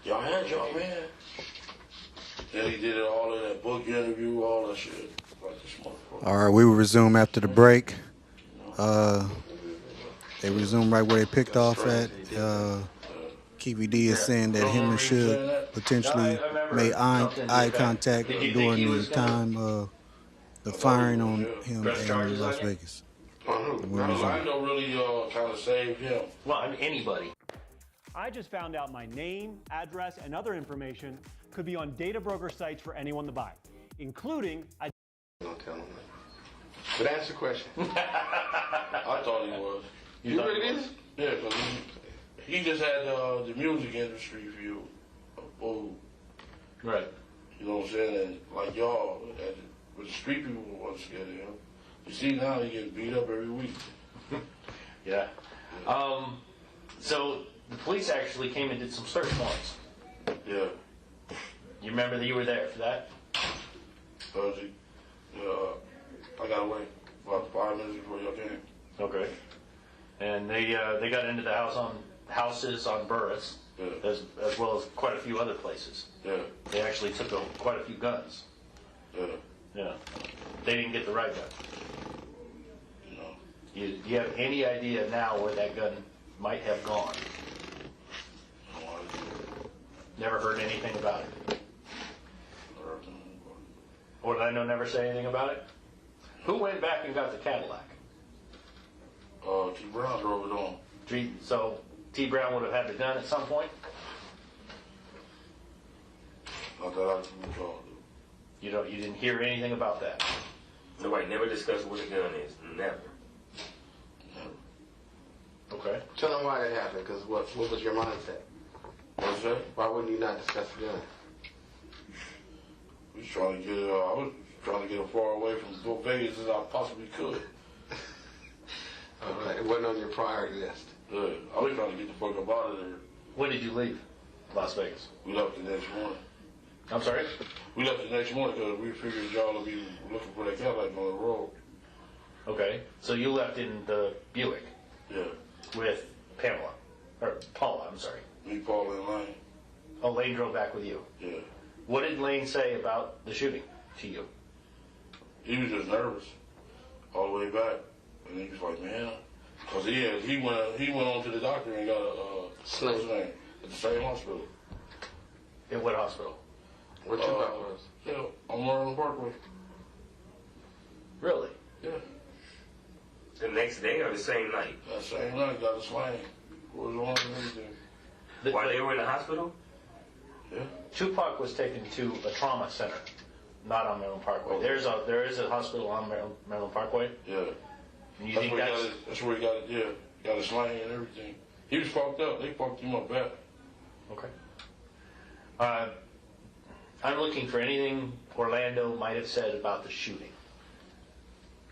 Y'all had y'all man. Then he did it all in that book interview, all that shit. Like this motherfucker. All right, we will resume after the break. They resume right where they picked off at. Keefy D is saying that him and Suge potentially made eye contact during the time of the firing on him in Las Vegas. Orlando really kind of saved him. Well, I mean, anybody. I just found out my name, address, and other information could be on data broker sites for anyone to buy, including a... Don't tell him that. But answer the question. I thought he was. You really is? Yeah, because he just had the music industry view of food. Right. You know what I'm saying? And like y'all, with the street people want to scared of him. You see now he getting beat up every week. Yeah. So the police actually came and did some search warrants. Yeah. You remember that you were there for that? I got away about 5 minutes before y'all came. Okay. And they got into the houses on Burris, Yeah. as well as quite a few other places. Yeah. They actually took quite a few guns. Yeah. Yeah. They didn't get the right gun. No. Do you have any idea now where that gun might have gone? No idea. Never heard anything about it. Or did I never say anything about it? Who went back and got the Cadillac? T. Brown drove it on. So T. Brown would have had the gun at some point? Not that I can recall. You didn't hear anything about that? Nobody never discussed what a gun is. Never. Okay. Tell them why that happened, because what was your mindset? What's that? Why wouldn't you not discuss the gun? We was trying to get I was trying to get as far away from Vegas as I possibly could. Okay. It wasn't on your priority list. Yeah. I was trying to get the fuck up out of there. When did you leave Las Vegas? We left the next morning. I'm sorry? We left the next morning because we figured y'all would be looking for that Cadillac on the road. Okay. So you left in the Buick Yeah. with Pamela. Or Paula, I'm sorry. Me, Paul, and Lane. Oh, Lane drove back with you. Yeah. What did Lane say about the shooting to you? He was just nervous all the way back. And he was like, man, because he went on to the doctor and got a sling at the same hospital. In what hospital? What Tupac was? Yeah, on Maryland Parkway. Really? Yeah. The next day or the same night? That same night, got a sling. Was on and everything. While they were in the hospital? Yeah. Tupac was taken to a trauma center, not on Maryland Parkway. Okay. There is a hospital on Maryland Parkway. Yeah. And you think that's where he got it, yeah. Got a sling and everything. He was fucked up. They fucked him up bad. Okay. I'm looking for anything Orlando might have said about the shooting.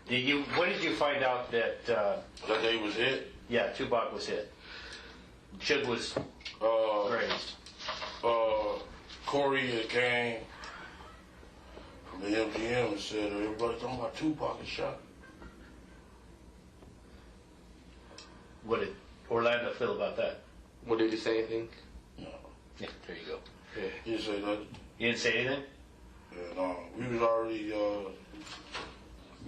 When did you find out that... that they was hit? Yeah, Tupac was hit. Suge was grazed. Corey came from the MGM and said, everybody talking about Tupac is shot. What did Orlando feel about that? What, did you say anything? No. Yeah, there you go. Yeah, he didn't say nothing. You didn't say anything? Yeah, no. We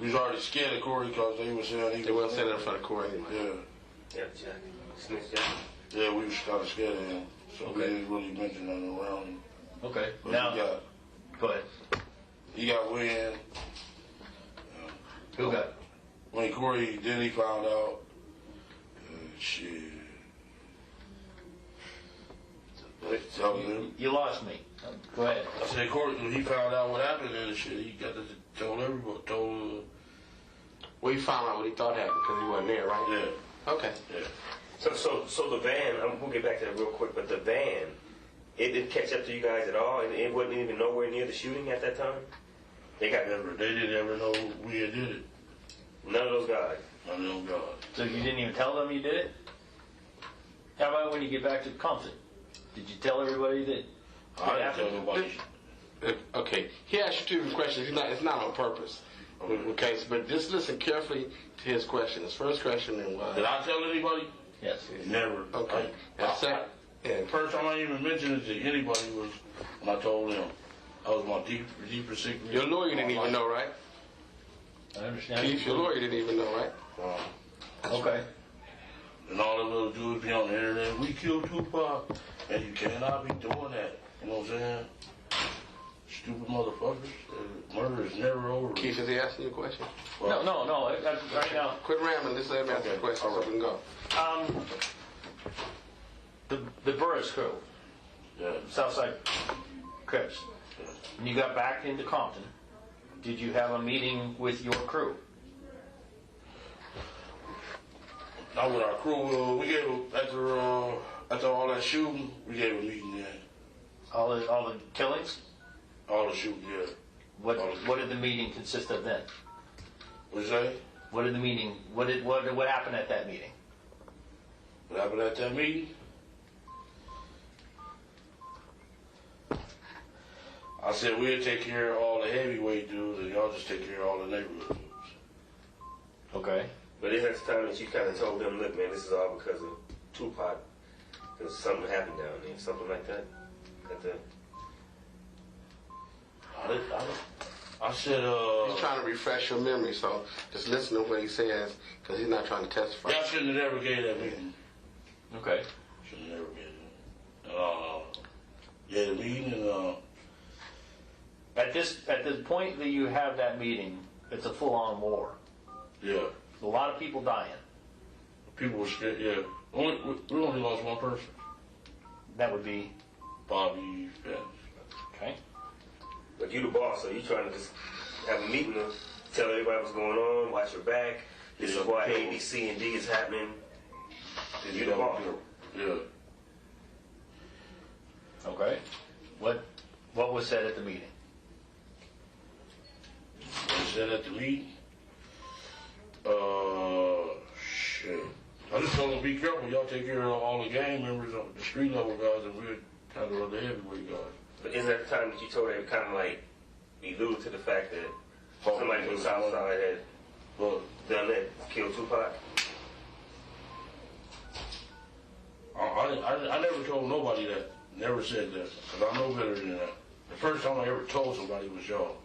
was already scared of Corey because they were saying They weren't saying it in front of Corey anyway. Yeah. Yeah, Jack. Smith Jack. Yeah, we was kind of scared of him. So we didn't really mention nothing around him. Okay. But Now, go ahead. he got wind. Who got? When Corey, then he found out. Shit. You lost me. Go ahead. I said, Corey, when he found out what happened and shit, he got to tell everybody. Well, he found out what he thought happened because he wasn't there, right? Yeah. Okay. Yeah. So the van, we'll get back to that real quick, but the van, it didn't catch up to you guys at all? It wasn't even nowhere near the shooting at that time? They didn't ever know we had did it. None of those guys? None of them guys. So you didn't even tell them you did it? How about when you get back to Compton? Did you tell everybody that? I didn't tell nobody. Okay. He asked you two questions. It's not on purpose. Okay, but just listen carefully to his question. His first question was... Did I tell anybody? Yes. Never. Okay. The first time I even mentioned it to anybody was when I told him. That was my deeper secret. Your lawyer didn't even know, right? I understand. Keith, your lawyer didn't even know, right? Okay. And all them little dudes be on the internet, we killed Tupac, and you cannot be doing that. You know what I'm saying? Stupid motherfuckers. Murder is never over. Keith, is he asking you a question? No. Right now. Quit rambling. Just let me ask you a question so we can go. The Burris crew, Yeah. Southside Crips. When you got back into Compton, did you have a meeting with your crew? Not with our crew. We gave after all that shooting, we gave a meeting then. All the killings? All the shooting, yeah. What did the meeting consist of then? What'd you say? What did the meeting? What happened at that meeting? What happened at that meeting? I said we'll take care of all the heavyweight dudes, and y'all just take care of all the neighborhood dudes. Okay. But it has time that you kind of told them, look, man, this is all because of Tupac. Because something happened down there, something like that. I said, He's trying to refresh your memory, so just listen to what he says, because he's not trying to testify. y'all shouldn't have ever gave that meeting. Okay. Shouldn't have never gave it. Yeah, the meeting and At the point that you have that meeting, it's a full-on war. yeah, A lot of people dying. people were scared. Yeah, we only lost one person, That would be Bobby Fence. okay. But you the boss, so you trying to just have a meeting to tell everybody what's going on, watch your back. This is why A, B, C, and D is happening. You the boss. Yeah. Okay. What was said at the meeting? They said at the meeting, shit. I just told them be careful. Y'all take care of all the gang members, the street level guys, and we'll handle the heavyweight guys. But isn't that the time that you told everybody kind of like alluded to the fact that somebody from Southside had done that, killed Tupac? I never told nobody that. Never said that. Because I know better than that. The first time I ever told somebody was y'all.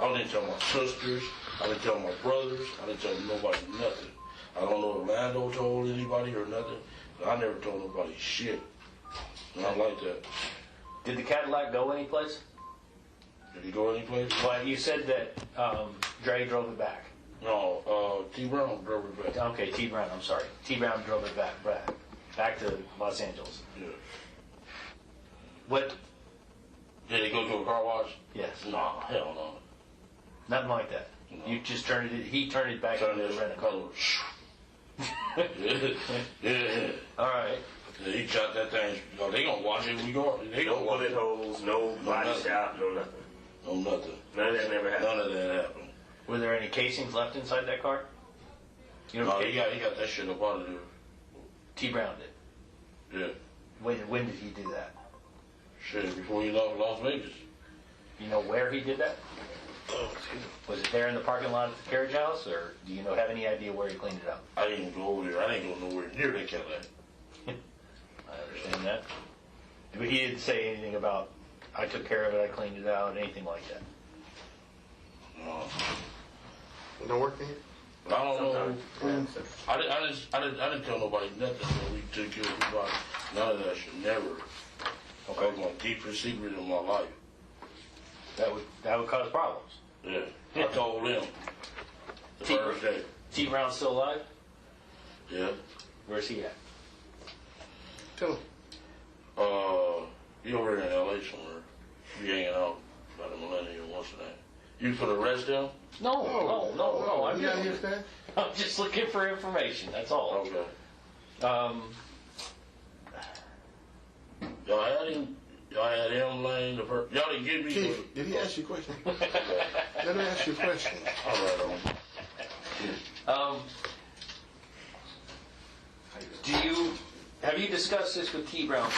I didn't tell my sisters. I didn't tell my brothers. I didn't tell nobody nothing. I don't know if Lando told anybody or nothing. But I never told nobody shit. Not like that. Did the Cadillac go anyplace? Did he go anyplace? Well, you said that Dre drove it back. No, T. Brown drove it back. Okay, T. Brown, I'm sorry. T. Brown drove it back to Los Angeles. Yeah. What? Did he go to a car wash? Yes. No, hell no. Nothing like that. No. You just turned it, he turned it back into the rent-a-car. Yeah. All right. Yeah, he shot that thing. They gonna watch it when we go. They No gonna watch bullet it. holes, no body nothing. shot, no nothing. No nothing. None of that never happened. None of that happened. Were there any casings left inside that car? You know, No, he got that shit up out of there. T. Brown did. Yeah. When did he do that? Shit, before he left Las Vegas. You know where he did that? Was it there in the parking lot at the carriage house, or do you have any idea where he cleaned it up? I didn't even go over there. I didn't go nowhere near that Cadillac. I understand that. But he didn't say anything about, I took care of it, I cleaned it out, anything like that. No. It don't work for you? But I don't know. I didn't tell nobody nothing when we took care of people. None of that shit. Never. Okay. That was my deepest secret in my life. That would cause problems. Yeah. I told them the first day. T. Brown's still alive? Yeah. Where's he at? Tell him. He over here in LA somewhere. He hanging out by the Millennium. What's the name? You for the arrest him? No. You got his name? I'm just looking for information. That's all. Okay. Y'all had him laying the first. Y'all didn't get me. Keith, did he ask you a question? Let me ask you a question. All right, Have you discussed this with T. Brown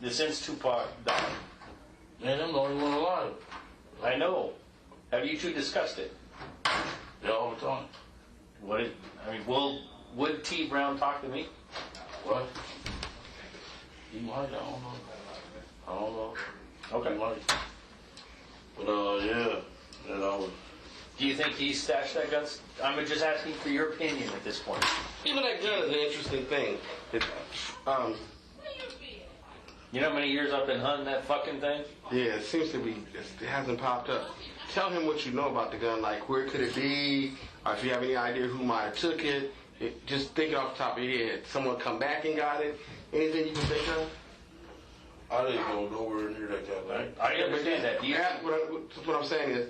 since Tupac died? Man, I'm the only one alive. I know. Have you two discussed it? Yeah, all the time. Will Would T. Brown talk to me? What? He might, I don't know. I don't know. Okay. He might. But, yeah. And I would. Do you think he stashed that gun? I'm just asking for your opinion at this point. Even that gun is an interesting thing. You know how many years I've been hunting that fucking thing? Yeah, it seems to be, it hasn't popped up. Tell him what you know about the gun, like where could it be, or if you have any idea who might have took it. Just think it off the top of your head. Someone come back and got it. Anything you can think of? I didn't go nowhere near that guy. Right? I understand that. What I'm saying is,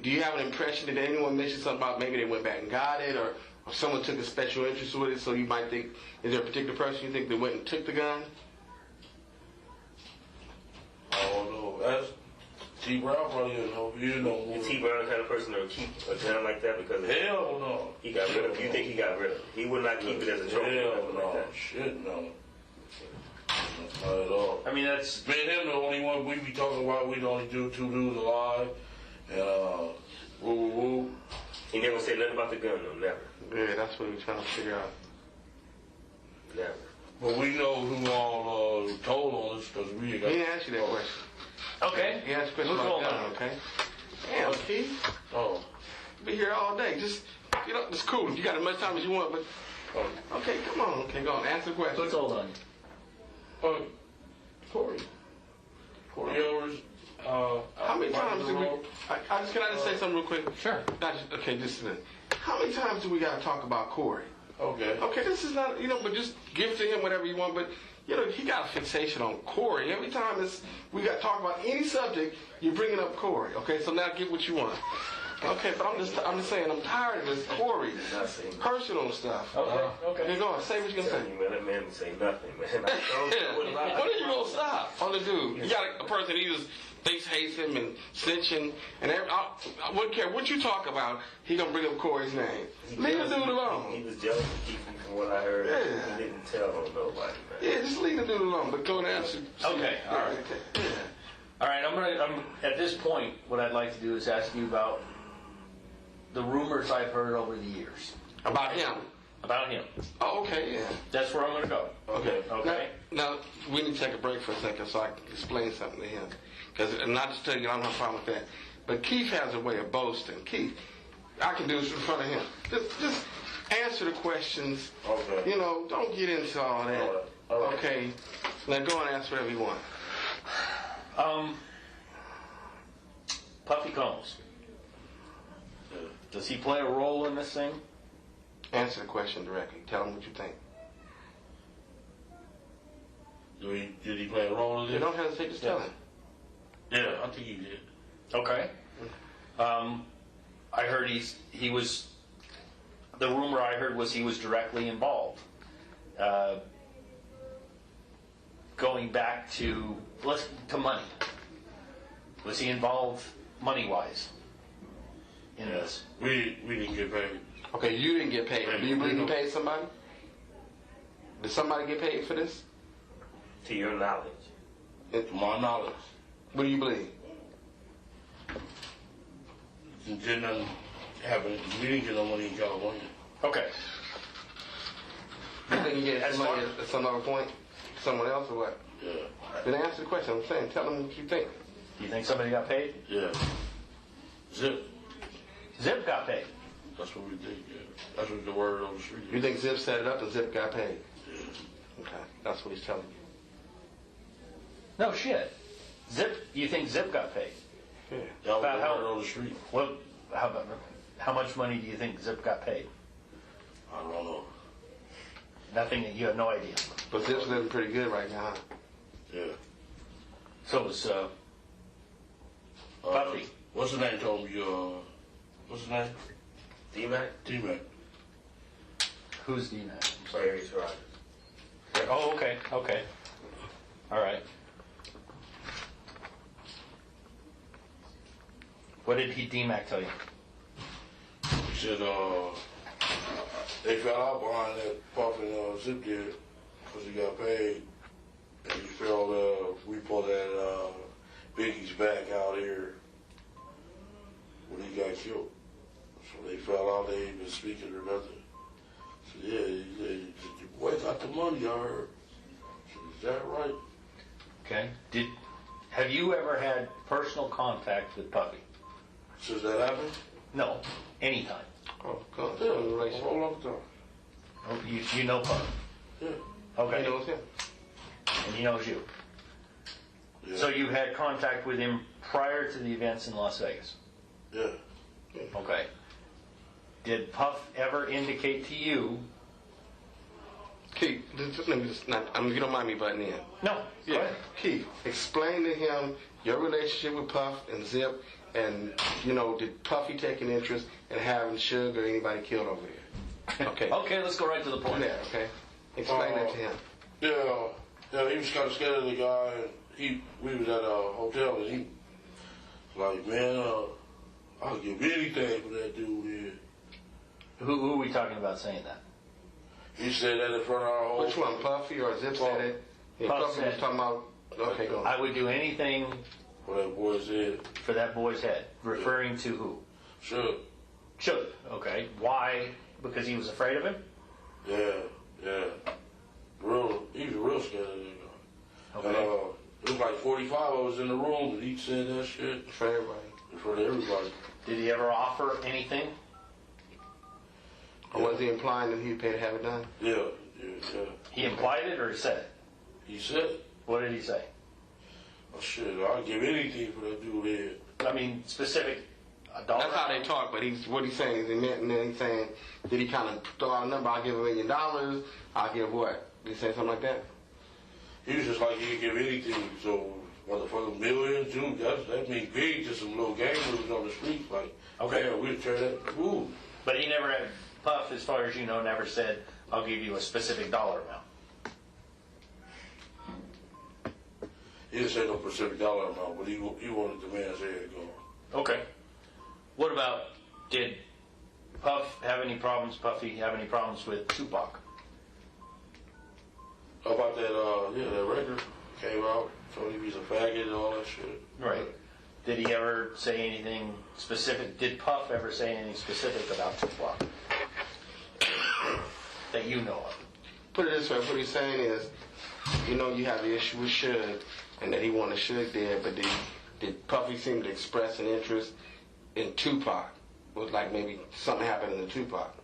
do you have an impression that anyone mentioned something about maybe they went back and got it, or someone took a special interest with it, so you might think, is there a particular person you think that went and took the gun? I don't know. That's T. Brown probably didn't know. You know more. Is T. Brown the kind of person that would keep a gun like that because Hell no. He got rid of it? You think he got rid of it? He would not keep it as a trophy or Hell nothing no. like that. Shit no. Not at all. I mean, that's... Me and him the only one we be talking about. We'd only do 2 dudes alive. And, woo woo woo. He never said nothing about the gun, though. Never. Yeah, that's what we're trying to figure out. Never. But we know who all told on us because we He got. didn't ask you that question. Okay. He asked a question Who's about the going gun, on? okay? Damn, Keith. Oh. Be here all day. Just, it's cool. You got as much time as you want, but... Okay, come on. Okay, go on. Answer the question. Who's told on you? Corey. Corey Owers. How many times do we... Can I just say something real quick? Sure. Okay, just a minute. How many times do we got to talk about Corey? Okay. Okay, this is not, but just give to him whatever you want, but, he got a fixation on Corey. Every time we got to talk about any subject, you're bringing up Corey. Okay, so now get what you want. Okay, but I'm just saying, I'm tired of this Corey personal stuff. Okay. Go on, say what you're going to say. Man, that man would say nothing, man. When are you going to stop on the dude? You got a person he just thinks hates him and snitching, and I wouldn't care what you talk about, he going to bring up Corey's name. Leave the dude alone. He was jealous of Keith from what I heard. Yeah. He didn't tell on nobody, man. Yeah, just leave the dude alone, but go and answer. Okay, all right. Yeah. All right, I'm at this point, what I'd like to do is ask you about the rumors I've heard over the years. About him? About him. Oh, okay, yeah. That's where I'm going to go. Okay. Okay. Now, we need to take a break for a second so I can explain something to him. Because, and not just tell you, I don't have a problem with that. But Keith has a way of boasting. Keith, I can do this in front of him. Just answer the questions. Okay. Don't get into all that. All right. Okay. Now go and ask whatever you want. Puffy Combs. Does he play a role in this thing? Answer the question directly. Tell him what you think. Did he play a role in You this? don't hesitate, just tell him. Yeah, I think he did. Okay. I heard he was. The rumor I heard was he was directly involved. Going back to money. Was he involved money-wise in this? We didn't get paid. Okay, you didn't get paid. Do you believe you paid somebody? Did somebody get paid for this? To your knowledge. To my knowledge. What do you believe? Didn't happen. We didn't get no money in California. Okay. You think you get somebody at some other point? Someone else or what? Yeah. Then answer the question. I'm saying, tell them what you think. Do you think somebody got paid? Yeah. Zip. Zip got paid. That's what we think, yeah. That's what the word on the street is. You think Zip set it up and Zip got paid? Yeah. Okay, that's what he's telling you. No shit. Zip. You think Zip got paid? Yeah. That was About the how- word on the street. What? How much money do you think Zip got paid? I don't know. Nothing. You have no idea. But Zip's living pretty good right now. Yeah. So it was Puffy. What's his name told me, what's his name? D-Mac? T-Mac. Who's the man? Barry Rogers. Oh, okay. Okay. All right. What did D-Mac tell you? He said, they fell out behind that Puff and Zip did because he got paid. And he fell, we pulled that Biggie's back out here when he got killed. So they fell out, they ain't been speaking or nothing. Yeah, he said, your boy got the money, I heard. I said, is that right? Okay. Have you ever had personal contact with Puffy? Since that happened? No. Anytime. Oh, God. Yeah, a whole long time. Oh, you know Puffy? Yeah. Okay. He knows him. And he knows you. Yeah. So you had contact with him prior to the events in Las Vegas? Yeah. Okay. Did Puff ever indicate to you? Keith, let me just, you don't mind me butting in. No. Go Yeah, ahead. Keith, explain to him your relationship with Puff and Zip, and did Puffy take an interest in having Suge or anybody killed over there? Okay. Okay, let's go right to the point. Yeah, okay. Explain that to him. Yeah, he was kind of scared of the guy. And we was at a hotel, and he was like, man, I'll give anything for that dude here. Who are we talking about saying that? He said that in front of our whole. Which one, Puffy or Zip said it? Yeah, Puff Puffy said was talking about. Okay, go on. I would do anything For that boy's head. for that boy's head. Referring to who? Sure. Suge. Okay. Why? Because he was afraid of him? Yeah. He was real scared of that guy. Okay. And, it was like 45 of us in the room, and he said that shit For everybody. in front of everybody. Did he ever offer anything? Or was he implying that he'd pay to have it done? Yeah. He implied it or he said it? He said it. What did he say? Oh, shit, I'll give anything for that dude head. I mean, specific, a dollar? That's how they talk, but what he's saying is he meant, and then he's saying, did he kind of throw out a number? I'll give $1 million. I'll give what? Did he say something like that? He was just like, he'd give anything. So, motherfucker, million, too. That means big to some little gang moves on the street. Like, Okay. man, we'd turn that, ooh. But he never had, Puff, as far as you know, never said, I'll give you a specific dollar amount. He didn't say no specific dollar amount, but he wanted the man's head gone. Okay. What about, did Puffy have any problems with Tupac? How about that, that record came out, told him he's a faggot and all that shit. Right. Did he ever say anything specific? Did Puff ever say anything specific about Tupac that you know of? Put it this way, what he's saying is, you have the issue with Suge, and that he wanted Suge dead, but did Puffy seem to express an interest in Tupac? Was like maybe something happened in the Tupac.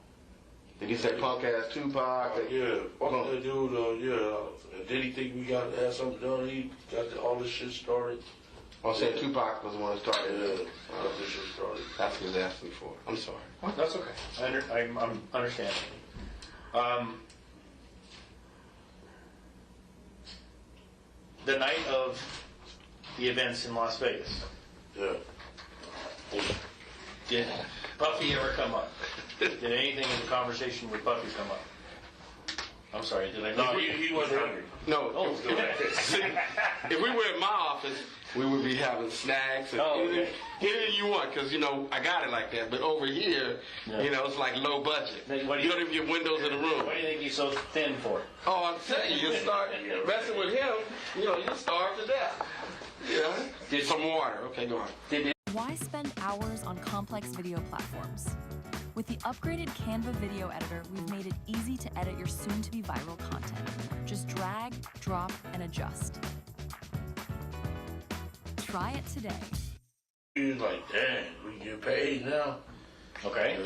Did he say punk ass Tupac? Yeah, fuck that dude, yeah. And did he think we got to have something done? He got all this shit started. I was saying Tupac was the one that started Yeah, it. got this shit started. That's what he was asking for. I'm sorry. That's okay. I'm understanding. The night of the events in Las Vegas, Yeah. did Puffy ever come up? Did anything in the conversation with Puffy come up? I'm sorry, did I? No, he wasn't hungry. No. Oh, See, if we were at my office, we would be having snacks and anything you want, because, I got it like that. But over here, it's like low budget. Then You what do don't you- even get windows in the room. Why do you think he's so thin for? Oh, I'm telling you, you start messing with him, you starve to death. Yeah. Get some water. Okay, go on. Why spend hours on complex video platforms? With the upgraded Canva video editor, we've made it easy to edit your soon-to-be viral content. Just drag, drop, and adjust. Try it today. He was like, dang, we get paid now. Okay.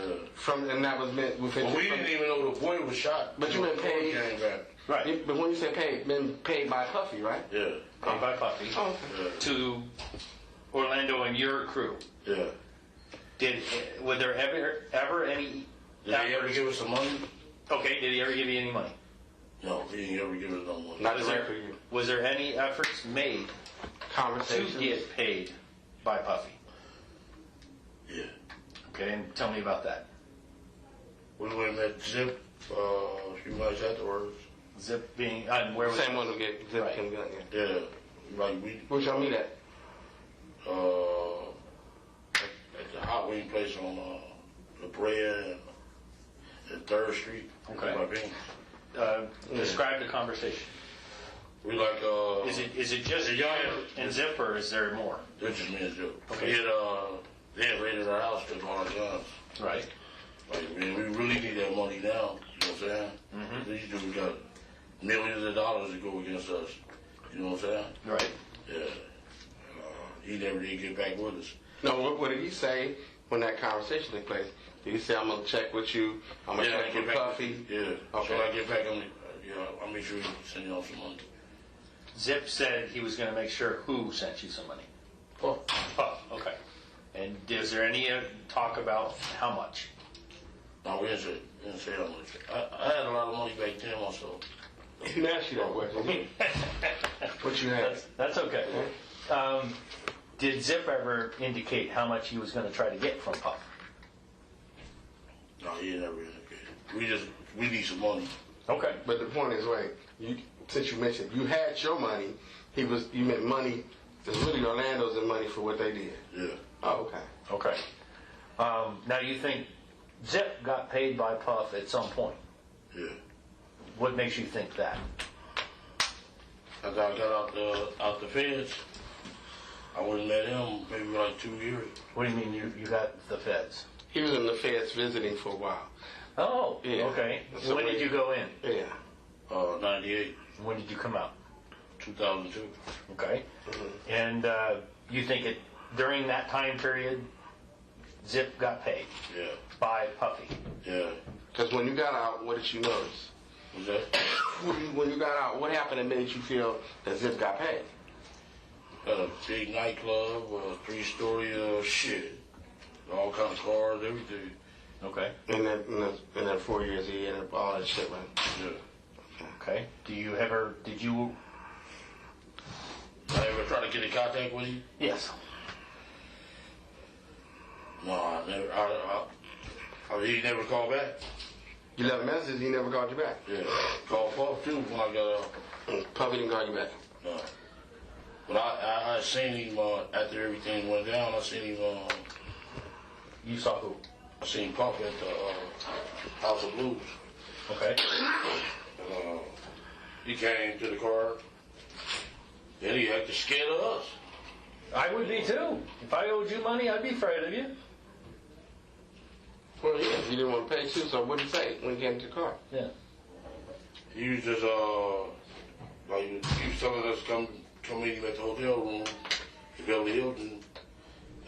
And that was meant within. Well, we didn't even know the boy was shot. But you been paid. Came back. Right. But when you say paid, been paid by Puffy, right? Yeah. Paid by Puffy Oh, okay. to Orlando and your crew. Yeah. Were there ever any? Did he ever give us some money? Okay. Did he ever give you any money? No, he didn't ever give us no money. Not direct for you. Was there any efforts made Conversation. to get paid by Puffy? Yeah. Okay, and tell me about that. We went and met Zip a few months afterwards. Zip being, and where was Same one who get Zip Right. Kim gun. Yeah. Yeah. Like we, Where'd y'all meet at? at the hot wing place on La Brea and 3rd Street. Okay. My beans. Describe the conversation. We like, Is it just the you young- and Zip, or is there more? That's just me and Zip. Okay. They had raided our house, took all our guns. Right. Like, man, we really need that money now. what I'm saying? These dudes got millions of dollars to go against us. You know what I'm saying? Right. Yeah. He never did get back with us. No, what did he say when that conversation took place? Did he say, I'm going to check with you, I'm going to check with Puffy? Yeah. Okay. So when I get back, I'll make sure he send you all some money. Zip said he was going to make sure who sent you some money. Oh. Oh, okay. And is there any talk about how much? No, we didn't say how much. I had a lot of money back then also. He didn't ask you that question. What you had? That's okay. Did Zip ever indicate how much he was going to try to get from Puff? No, he never indicated. We need some money. Okay. But the point is, since you mentioned you had your money, you meant money. It's really Orlando's and money for what they did. Yeah. Oh, okay. Okay. Now you think Zip got paid by Puff at some point? Yeah. What makes you think that? After I got out the feds, I wouldn't met him maybe like 2 years. What do you mean you got the feds? He was in the feds visiting for a while. Oh, Yeah. Okay. So when did you go in? Yeah. 98, When did you come out? 2002. Okay. And you think during that time period, Zip got paid Yeah. by Puffy? Yeah. Because when you got out, what did you notice? Was that? When you got out, what happened that made you feel that Zip got paid? Had a big nightclub, 3-story shit. All kinds of cars, everything. Okay. In that 4 years, he ended up all that shit, man. Yeah. Okay. Did you ever I ever try to get in contact with him? Yes. No, I never. He never called back. You left messages, he never called you back. Yeah. Called Puff too when I got out. Puffy didn't call you back. No. But I seen him after everything went down. I seen him. You saw who? I seen Puff at the House of Blues. Okay. He came to the car. Then he acted scared of us. I would be too. If I owed you money, I'd be afraid of you. Well, yeah, you didn't want to pay too, so what did he say when he came to the car? Yeah. He was just like he was telling us to come meet him at the hotel room, the Beverly Hilton.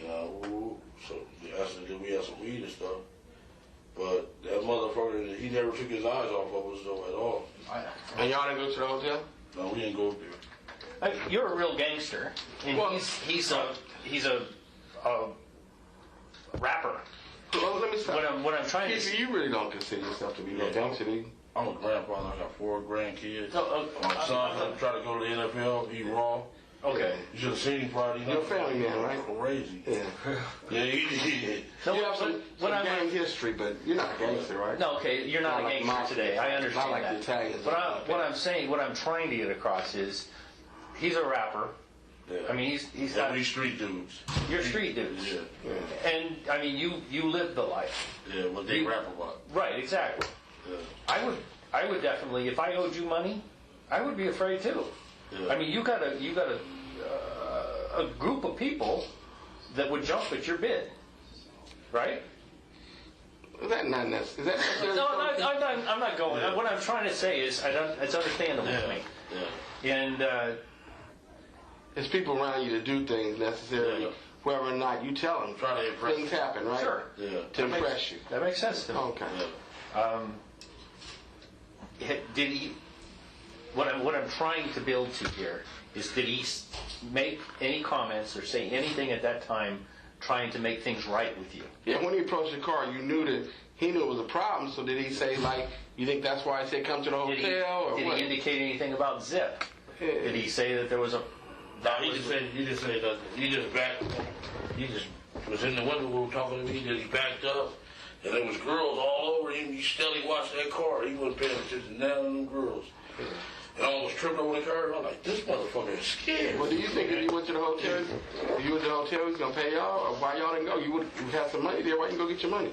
So they asked us if we had some weed and stuff. But that motherfucker, he never took his eyes off of us though at all. And y'all didn't go to the hotel? No, we didn't go up there. You're a real gangster, and Well, he's a rapper. Well, let me stop. What I'm trying to Keith, you really don't consider yourself to be no gangster, do you? I'm a grandfather. I got 4 grandkids. No, My son trying to go to the NFL. He raw. Okay. You should have seen him Friday night. You're a family man, right? Crazy. Yeah. Yeah, he No, You have some what I'm- gang history, but you're not a gangster, right? No, okay, you're not Not a like gangster mafia. today. I understand Not like that. the Italians. What I'm saying, what I'm trying to get across is, he's a rapper. Yeah. I mean, he's Yeah, not. we street dudes. You're street dudes. Yeah. And I mean, you live the life. Yeah, what they rap about. Right. Exactly. Yeah. I would definitely, if I owed you money, I would be afraid too. Yeah. I mean, you got a group of people that would jump at your bid, right? Is that not necessary? Is that necessary? No, I'm not going. Yeah. What I'm trying to say is, it's understandable to me. Yeah. And There's people around you to do things necessarily, Yeah. whether or not you tell them. Try to impress Things them. happen, right? Sure. Yeah. To impress you. that makes sense to me. Okay. Yeah. Did he? What I'm trying to build to here is, did he make any comments or say anything at that time trying to make things right with you? Yeah, when he approached the car, you knew that he knew it was a problem, so did he say, like, you think that's why he said come to the hotel, or Did what? he indicate anything about Zip? Yeah. Did he say that there was a? No, he just said that he just backed. He just was in the window we were talking to me. Then he backed up, and there was girls all over him. He steadily watched that car. He wasn't paying attention to none of them girls. And I almost tripped over the car. I'm like, this motherfucker is scared. Well, do you think if you went to the hotel, if you went to the hotel, he was gonna pay y'all, or why y'all didn't go? You had some money there. Why you go get your money?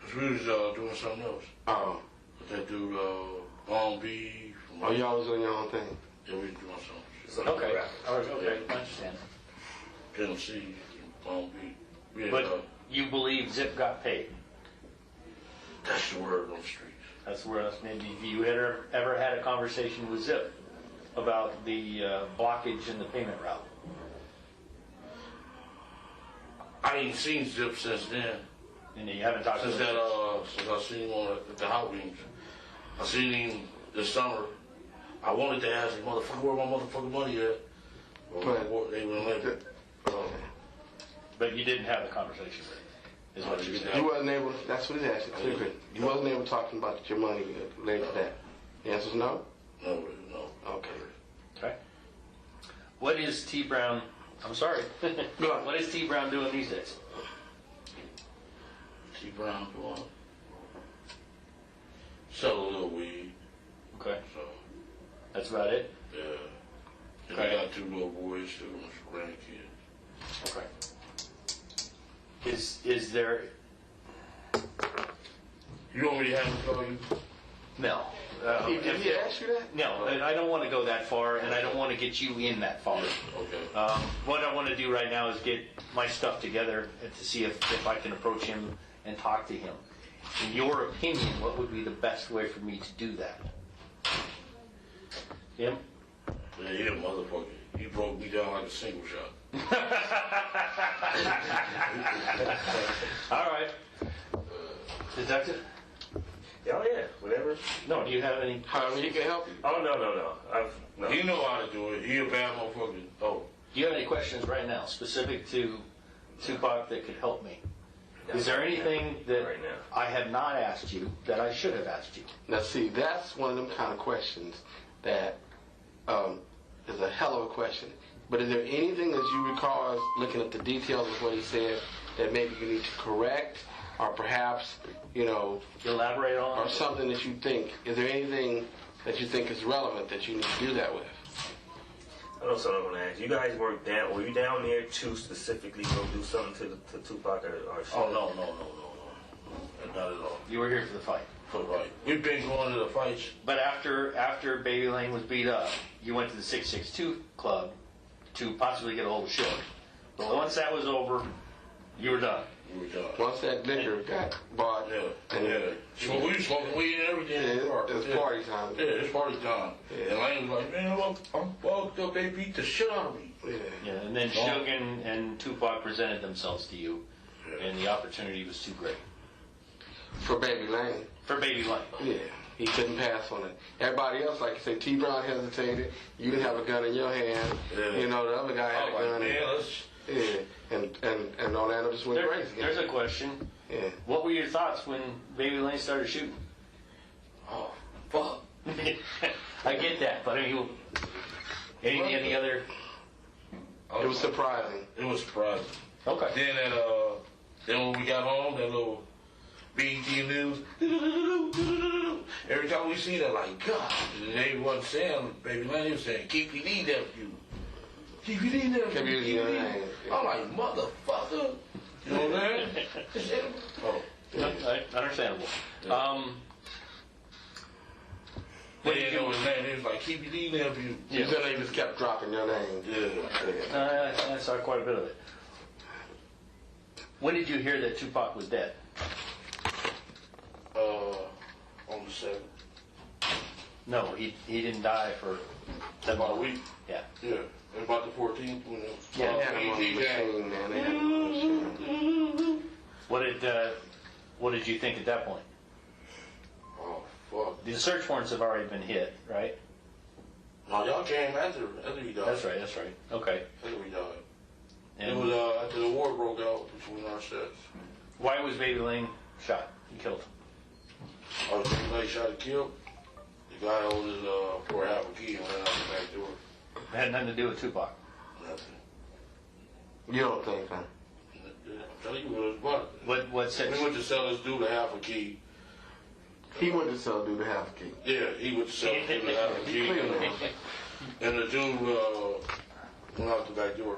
Cause we was doing something else. Oh, With that dude, Long B. oh, y'all was doing your own thing. Yeah, we was doing something. Okay. Okay. I understand. Tennessee, Long B. We had, But you believe Zip got paid? that's the word on the streets. That's where maybe if you had ever had a conversation with Zip about the blockage in the payment route. I ain't seen Zip since then. And you haven't talked Since to him? since I seen him at the Hot Wings. I seen him this summer. I wanted to ask him, motherfucker, where my motherfucking money at? Well, they wouldn't let it. But you didn't have the conversation with him, is what you're saying. You wasn't able, that's what he's asking, clearly. You wasn't able to talk about your money related to that. The answer's no? No. Okay. Okay. What is T. Brown, I'm sorry. Go on. What is T. Brown doing these days? T. Brown, go on. Sell a little weed. Okay. So, That's about it? yeah. And Okay. I got 2 little boys too, grandkids. Okay. Is there, You want me to have him call you? no. Did he ask you that? No, and I don't want to go that far, and I don't want to get you in that far. Okay. What I want to do right now is get my stuff together and to see if I can approach him and talk to him. In your opinion, what would be the best way for me to do that? Him? Yeah, he a motherfucker. He broke me down like a single shot. All right. Detective? Oh yeah, whatever. No, do you have any? However he can help you. Oh no. No. He know how to do it. He a bad motherfucker. Oh. Do you have any questions right now specific to Tupac that could help me? Is there anything that Right now. I have not asked you that I should have asked you? Now see, that's one of them kind of questions that is a hell of a question. But is there anything that you recall as looking at the details of what he said that maybe you need to correct, or perhaps, Elaborate on? or something that you think, is there anything that you think is relevant that you need to do that with? I know something I'm gonna ask. You guys were you down there to specifically go do something to Tupac or shit? Oh, no. Not at all. You were here for the fight. For the fight. We've been going to the fights. But after Baby Lane was beat up, you went to the 662 Club to possibly get a hold of Suge. But once that was over, you were done. We were done. Once that liquor got bought, Yeah. So we were smoking weed and everything in the car. it's party time. Yeah, it's party time. Yeah. And Lane was like, man, I'm fucked up. They beat the shit out of me. Yeah, and then Suge and Tupac presented themselves to you, and the opportunity was too great. For Baby Lane. For Baby Lane. Yeah, he couldn't pass on it. Everybody else, like you say, T. Brown hesitated. You didn't have a gun in your hand. Yeah. The other guy had a gun. Man, and Orlando just went crazy. There's a question. Yeah. What were your thoughts when Baby Lane started shooting? oh, fuck. I get that, but I mean, any other? It was surprising. It was surprising. Okay. Then when we got home, that little BET news, every time we see that, like, God, they wasn't saying, Baby Lane was saying, keep your knee nephew. Keep your knee nephew. Keep your knee nephew. I'm like, motherfucker. You know what I'm saying? Oh. Understandable. They didn't know his name. He was like, keep your knee nephew. You said they just kept dropping your name. Yeah. I saw quite a bit of it. When did you hear that Tupac was dead? On the 7th. No, he didn't die for About a week. Yeah. Yeah. About the 14th. When They had him on the machine, man. They had him on the machine. What did you think at that point? Oh, fuck. The search warrants have already been hit, right? No, y'all came after he died. That's right. Okay. After we died. And It was after the war broke out between our sets. why was Baby Lane shot and killed? I was getting late, shot and killed. The guy owed his for half a key and went out the back door. It had nothing to do with Tupac. Nothing. You don't think, huh? I'm telling you what it was. What said? We went to sell this dude a half a key. He went to sell dude a half a key. Yeah, he went to sell this dude a half a key. Clear now. And the dude went out the back door.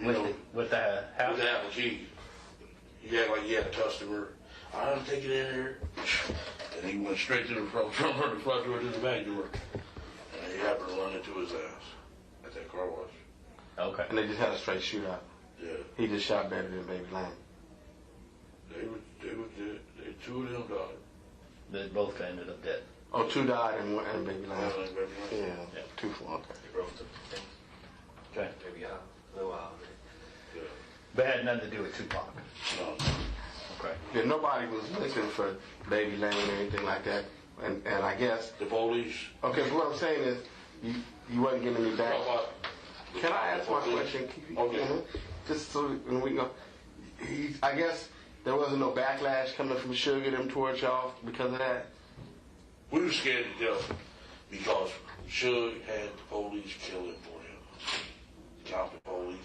You know, With the half? with the half a key. He acted like he had a customer. I don't take it in here. And he went straight to the front door to the back door. And he happened to run into his ass at that car wash. Okay. And they just had a straight shootout. Yeah. He just shot better than Baby Lane. They two of them died. They both ended up dead. Oh, 2 died and baby Lane. Yeah, Yeah. 2 for okay. They both took the thing. Okay. Maybe a little while. But it had nothing to do with Tupac. No. Okay. Yeah, nobody was looking for Baby Lane or anything like that. And I guess, The police. okay, but what I'm saying is, you wasn't giving me back. Can I ask my question? Okay. Just so we know. I guess there wasn't no backlash coming from Sugar them towards y'all because of that? We were scared to death because Suge had the police killing for him. County police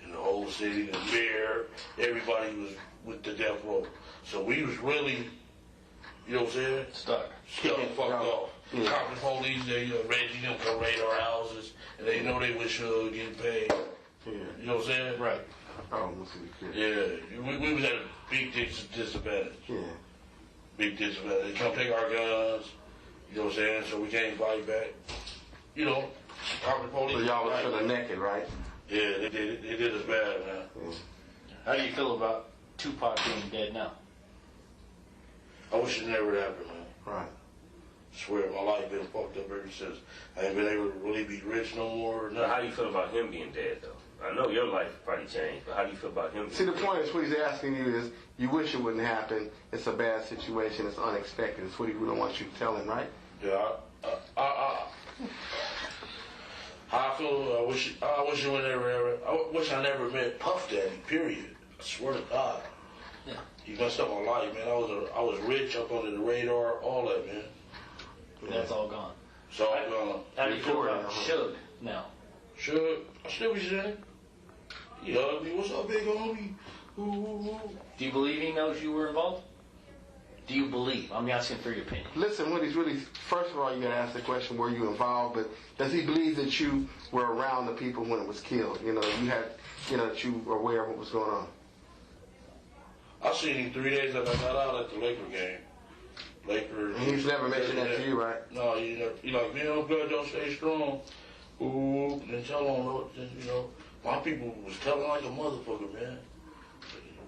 in the whole city, the mayor, everybody was with the death row. So we was really, you know what I'm saying? Stuck. Fucked off. Yeah. Compton police, they Reggie them come raid our houses, and they know they was Suge getting paid. Yeah. You know what I'm saying? Right. Oh, must be good. Yeah, we was at a big disadvantage. Yeah. Big disadvantage. They come take our guns, you know what I'm saying? So we can't fight back. You know, Compton police. So y'all was feeling naked, right? Yeah, they did us bad, man. How do you feel about Tupac being dead now? I wish it never happened, man. Right. I swear my life been fucked up ever since. I ain't been able to really be rich no more. Now, how do you feel about him being dead, though? I know your life probably changed, but how do you feel about him? See, the point is what he's asking you is, you wish it wouldn't happen. It's a bad situation. It's unexpected. It's what he don't want you to tell him, right? Yeah, I feel. I wish it would never. I wish I never met Puff Daddy. Period. I swear to God. Yeah. He messed up my life, man. I was rich, up under the radar, all that, man. That's all gone. It's all gone. How do you feel about Suge now? Sure, I still be saying. He hugged me. What's up, big homie? Ooh. Do you believe he knows you were involved? Do you believe? I'm asking for your opinion. Listen, what he's really, first of all, you gotta ask the question, were you involved? But does he believe that you were around the people when it was killed? You know, you had, that you were aware of what was going on. I seen him 3 days after I got out at the Laker game. Laker. And he's never mentioned that to you, right? No, he never. He like, man, blood don't stay strong. Ooh, then tell him, my people was telling like a motherfucker, man.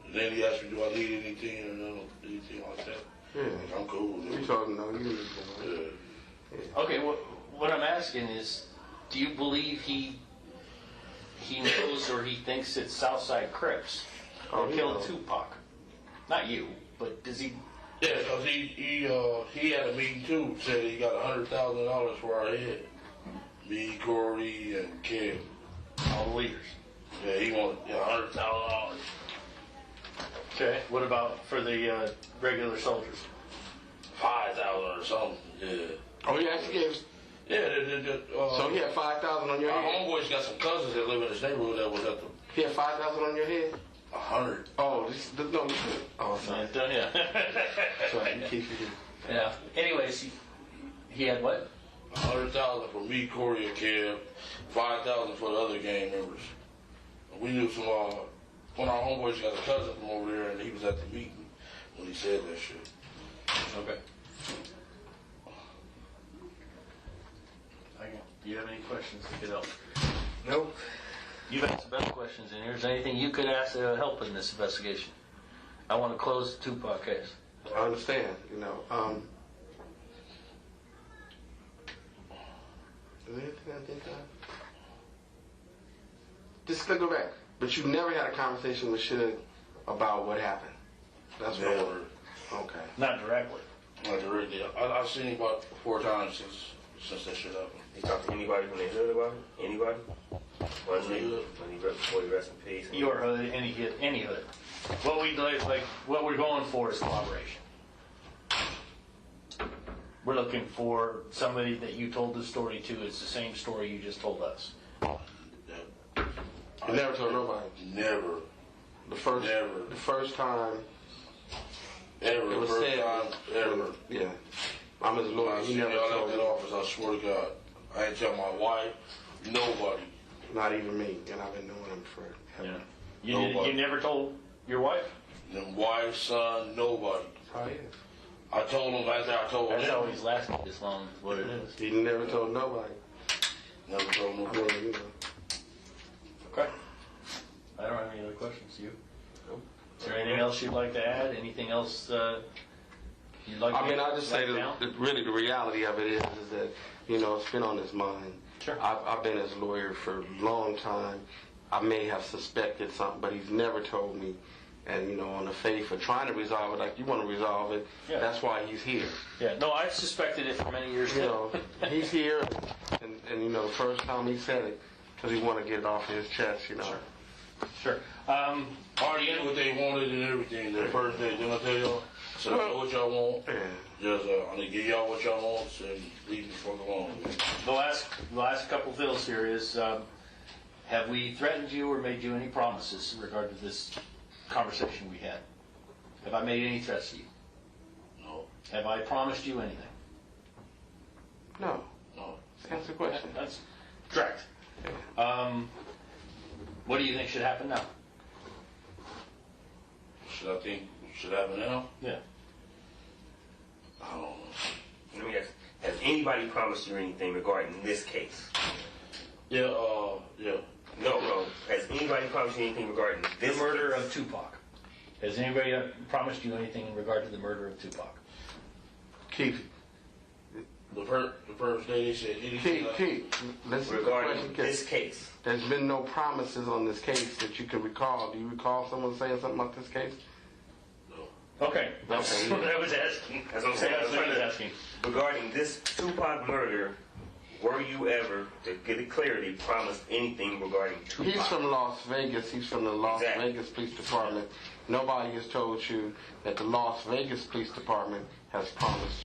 And then he asked me, do I need anything or anything like that? Yeah. Like, I'm cool. You told him no, you didn't. Yeah. Okay, what I'm asking is, do you believe he knows or he thinks it's Southside Crips Oh, that he killed knows. Tupac? Not you, but does he? Yeah, because he had a meeting too. Said he got $100,000 for our head. Me, Corey, and Kim. All the leaders. Yeah, he wanted $100,000. Okay. What about for the regular soldiers? 5,000 or something. Yeah. Oh, he actually gave. Yeah. So he had 5,000 on your Our head. homeboys got some cousins that live in this neighborhood that was at the He had 5,000 on your head. 100. Oh, no. Oh, sorry. Yeah. Sorry. You keep forgetting. Yeah. Anyways, he had what? 100,000 for me, Corey, and Kev. 5,000 for the other gang members. We knew some. One of our homeboys got a cousin from over there, and he was at the meeting when he said that shit. Okay. Do you have any questions to get help? Nope. You've asked the best questions in here. Is there anything you could ask to help in this investigation? I want to close the Tupac case. I understand, Is there anything I think of? Just to go back. But you never had a conversation with Suge about what happened. That's what I Never. wondered. Okay. Not directly. Like already, I've seen him about 4 times since that shit happened. You talk to anybody when they heard about it? Anybody? Before he rest in peace. Your hood, any hood. What what we're going for is collaboration. We're looking for somebody that you told the story to. It's the same story you just told us. I never told nobody. Never. The first time Ever. it was First said. time ever. Yeah. I'm his lawyer. I He see never y'all told left that me. office, I swear to God. I ain't tell my wife, nobody. Not even me. And I've been knowing him for Yeah. Nobody. You never told your wife? Them wife, son, nobody. How he is. I told him after I told That's how him. he's lasted this long, is what it is. He never told nobody. Never told I nobody. mean, Okay. I don't have any other questions. You? Is there anything else you'd like to add? Anything else You'd like I to mean, I just say down? that really the reality of it is that, you know, it's been on his mind. Sure. I've been his lawyer for a long time. I may have suspected something, but he's never told me. And, you know, on the faith of trying to resolve it, like you want to resolve it, Yeah. that's why he's here. Yeah, no, I've suspected it for many years You now. know, he's here, and you know, the first time he said it, because he wanted to get it off his chest, you know. Sure. Already did what they wanted and everything the first day. Didn't I tell y'all? So I know what y'all want. Yeah. Just I'm gonna give y'all what y'all want and leave the fuck alone. The last couple of bills here is, have we threatened you or made you any promises in regard to this conversation we had? Have I made any threats to you? No, Have I promised you anything? No. no. Answer the question. That's correct. What do you think should happen now? Should happen now? Yeah. I don't know. Let me ask, has anybody promised you anything regarding this case? Yeah, yeah. No. Has anybody promised you anything regarding The this murder case? of Tupac. Has anybody promised you anything in regard to the murder of Tupac? Keith, The first day they said anything. Keith, listen to the Regarding question. this case? There's been no promises on this case that you can recall. Do you recall someone saying something about this case? Okay, that's what I was asking. That's what I'm saying. That's what I was asking. Regarding this Tupac murder, were you ever, to get it clarity, promised anything regarding Tupac? He's from Las Vegas. He's from the Las Exactly. Vegas Police Department. Nobody has told you that the Las Vegas Police Department has promised.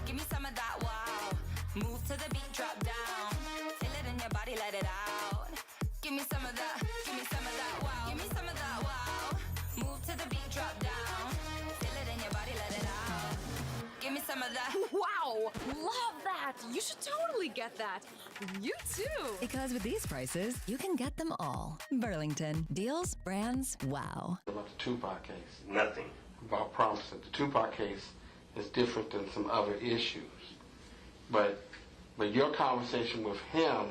Give me some of that wow. Move to the beat, drop down. Feel it in your body, let it out. Give me some of that, give me some of that wow. Give me some of that wow. Move to the beat, drop down. Feel it in your body, let it out. Give me some of that. Wow, love that. You should totally get that. You too. Because with these prices, you can get them all. Burlington. Deals, brands, wow. About the Tupac case. Nothing. About promising. The Tupac case is different than some other issues. But your conversation with him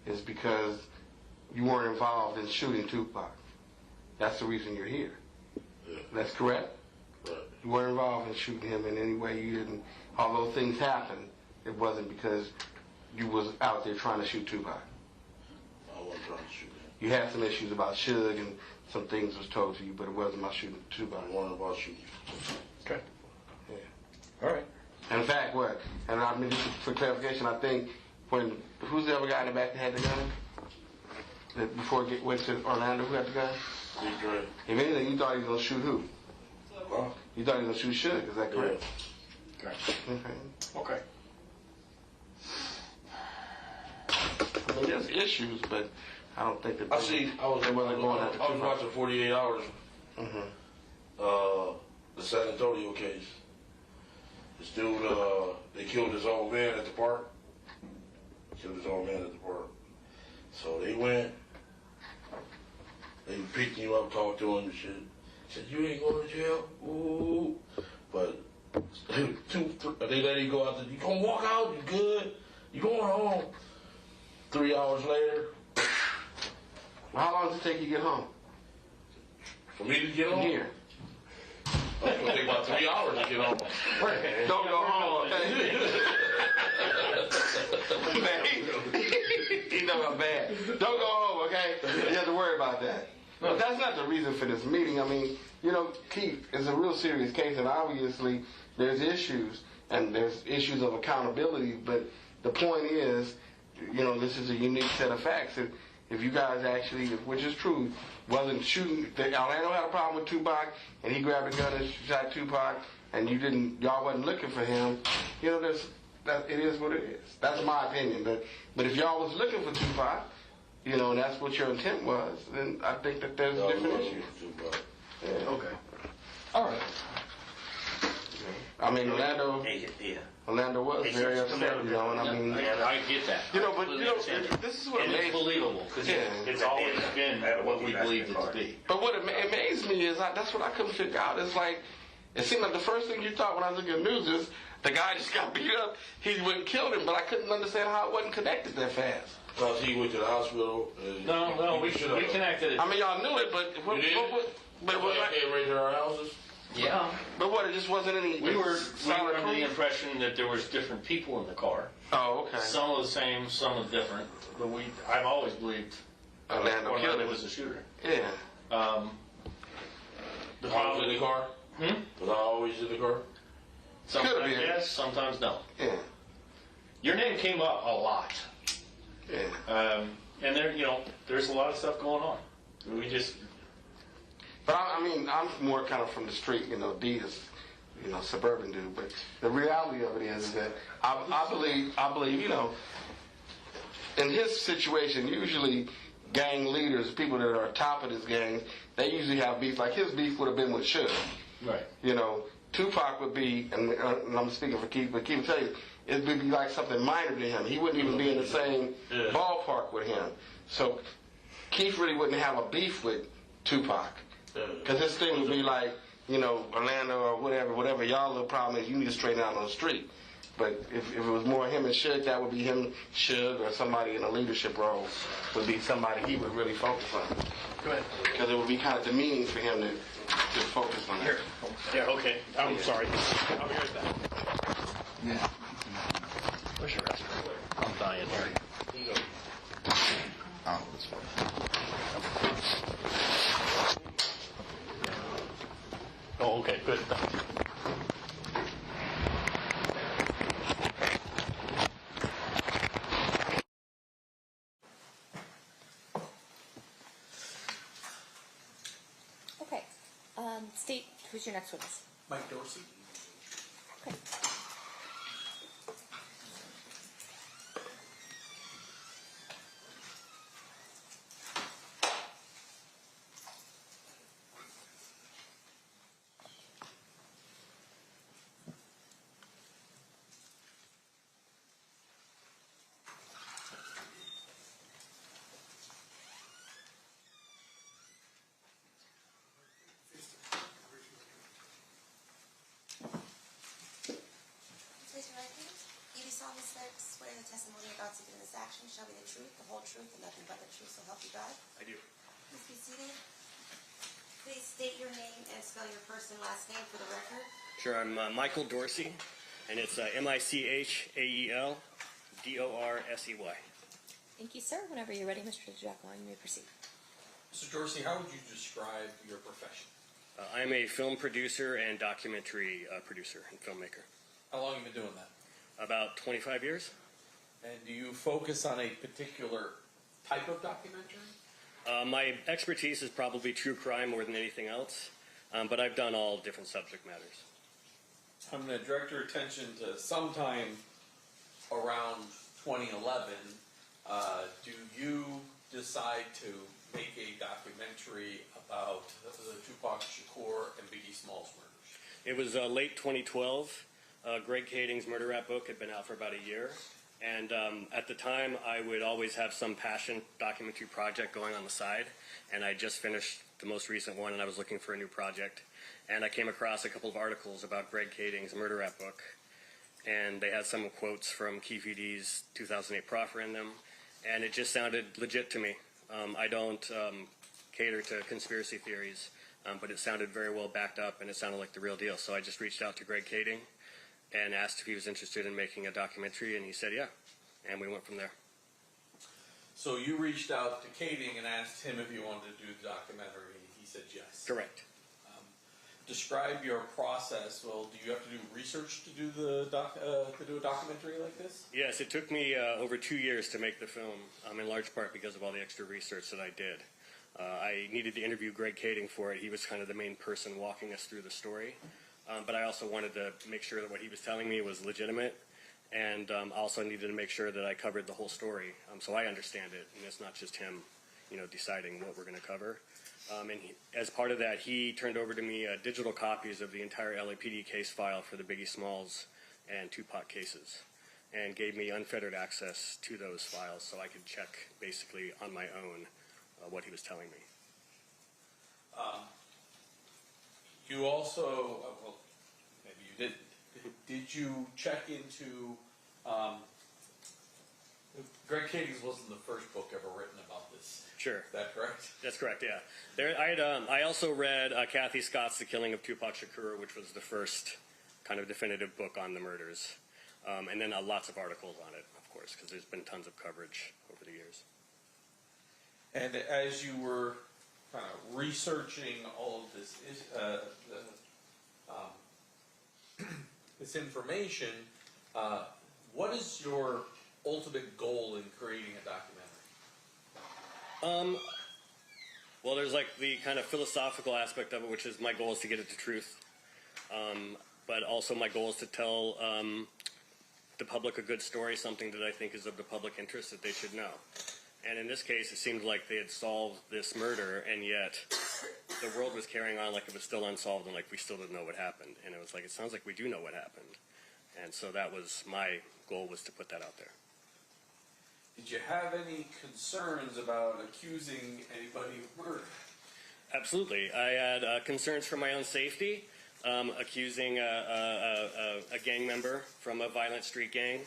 is because you weren't involved in shooting Tupac. That's the reason you're here. Yeah. That's correct? Right. You weren't involved in shooting him in any way. You didn't. Although things happened, it wasn't because you was out there trying to shoot Tupac. I wasn't trying to shoot him. You had some issues about Suge and some things was told to you, but it wasn't about shooting Tupac. I wasn't about shooting. Okay. Yeah. All right. In fact, what? And I mean, just for clarification, I think who's the other guy in the back that had the gun? That before it went to Orlando, who had the gun? Big Dre. If anything, you thought he was gonna shoot who? Huh? You thought he was gonna shoot Suge? Is that correct? Okay. Okay. Okay. I mean, there's issues, but I don't think that I was watching 48 Hours. The San Antonio case. This dude, they killed his old man at the park. So they went. They picked him up, talked to him and shit. Said, "You ain't going to jail." Ooh. But they let him go out there. You gonna walk out? You good? You going home? 3 hours later. How long does it take you to get home? For me to get home? Here. It's gonna take about 3 hours to get home. Don't go home, okay? Man, he know how bad. Don't go home, okay? You have to worry about that. But that's not the reason for this meeting. I mean, you know, Keith, it's a real serious case, and obviously there's issues, and there's issues of accountability, but the point is, you know, this is a unique set of facts. If you guys actually, which is true, wasn't shooting, Orlando had a problem with Tupac, and he grabbed a gun and shot Tupac, and y'all wasn't looking for him, you know, it is what it is. That's my opinion. But if y'all was looking for Tupac, you know, and that's what your intent was, then I think that there's a different issue. Yeah. Okay. All right. I mean, Orlando was very upset, you know, and I mean, I get that. you know, but you know, this is what And it's amazes me. believable because Yeah. it's always been what we believed it to be. But what amazed me is that's what I couldn't figure out. It's like, it seemed like the first thing you thought when I was looking at the news is the guy just got beat up, he went and killed him, but I couldn't understand how it wasn't connected that fast. Because he went to the hospital. And No, we connected it. I mean, y'all knew it, but You did? but it was like, They raided our houses. Yeah. but what? It just wasn't any. We were solid under the proof? impression that there was different people in the car. Oh, okay. Some of the same, some of different. But I've always believed Orlando killed Orlando him. was the shooter. Yeah. The I was in the car. Hmm? Was I always in the car? Sometimes Could've been. yes, sometimes no. Yeah. Your name came up a lot. Yeah. And there's a lot of stuff going on. We just... But I mean, I'm more kind of from the street. D is, suburban dude. But the reality of it is that I believe, in his situation, usually gang leaders, people that are top of this gang, they usually have beef. Like his beef would have been with Suge. Right. Tupac would be, and I'm speaking for Keith, but Keith will tell you, it would be like something minor to him. He wouldn't even be in the same ballpark with him. So Keith really wouldn't have a beef with Tupac. Because his thing would be like, Orlando or whatever y'all little problem is, you need to straighten out on the street. But if it was more him and Suge, that would be him, Suge, or somebody in a leadership role would be somebody he would really focus on. Go ahead. Because it would be kind of demeaning for him to focus on that. Here. Yeah, okay. I'm sorry. I'll be right back. Yeah. Where's your restroom? I'm dying here. Oh, that's fine. Oh, okay, good. Okay. State who's your next witness. Mike Dorsey. Okay. Please write please. You do solemnly swear the testimony you're about to give in this action shall be the truth, the whole truth, and nothing but the truth, so help you God. I do. Please be seated. Please state your name and spell your first and last name for the record. Sure, I'm Michael Dorsey, and it's MichaelDorsey. Thank you, sir. Whenever you're ready, Mr. Jacqueline, you may proceed. Mr. Dorsey, how would you describe your profession? I'm a film producer and documentary producer and filmmaker. How long have you been doing that? About 25 years. And do you focus on a particular type of documentary? My expertise is probably true crime more than anything else, but I've done all different subject matters. I'm going to direct your attention to sometime around 2011. Do you decide to make a documentary about the Tupac Shakur and Biggie Smalls murders? It was late 2012. Greg Kading's murder rap book had been out for about a year. And at the time, I would always have some passion documentary project going on the side. And I just finished the most recent one, and I was looking for a new project. And I came across a couple of articles about Greg Kading's murder rap book. And they had some quotes from Keefe D's 2008 proffer in them. And it just sounded legit to me. I don't cater to conspiracy theories, but it sounded very well backed up, and it sounded like the real deal. So I just reached out to Greg Kading and asked if he was interested in making a documentary, and he said yeah, and we went from there. So you reached out to Kading and asked him if he wanted to do the documentary, and he said yes. Correct. Describe your process. Well, do you have to do research to do the to do a documentary like this? Yes, it took me over 2 years to make the film, in large part because of all the extra research that I did. I needed to interview Greg Kading for it. He was kind of the main person walking us through the story. But I also wanted to make sure that what he was telling me was legitimate, and also needed to make sure that I covered the whole story, so I understand it, and it's not just him, deciding what we're going to cover. As part of that, he turned over to me digital copies of the entire LAPD case file for the Biggie Smalls and Tupac cases, and gave me unfettered access to those files so I could check basically on my own what he was telling me. You also, well, maybe you didn't. Did you check into Greg Kading's wasn't the first book ever written about this. Sure. Is that correct? That's correct, yeah. I also read Kathy Scott's The Killing of Tupac Shakur, which was the first kind of definitive book on the murders. And then lots of articles on it, of course, because there's been tons of coverage over the years. And as you were kind of researching all of this, this information, what is your ultimate goal in creating a documentary? Well, there's like the kind of philosophical aspect of it, which is my goal is to get at the truth. But also my goal is to tell the public a good story, something that I think is of the public interest that they should know. And in this case, it seemed like they had solved this murder, and yet the world was carrying on like it was still unsolved and like we still didn't know what happened. And it was like, it sounds like we do know what happened. And so that was my goal, was to put that out there. Did you have any concerns about accusing anybody of murder? Absolutely. I had concerns for my own safety, accusing a gang member from a violent street gang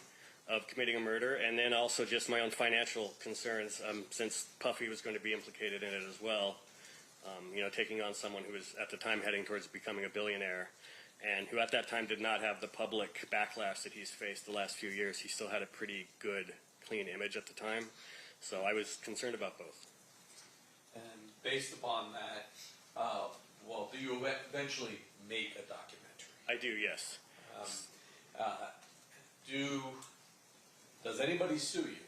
of committing a murder, and then also just my own financial concerns, since Puffy was going to be implicated in it as well. Taking on someone who was at the time heading towards becoming a billionaire, and who at that time did not have the public backlash that he's faced the last few years. He still had a pretty good, clean image at the time. So I was concerned about both. And based upon that, do you eventually make a documentary? I do, yes. Does anybody sue you?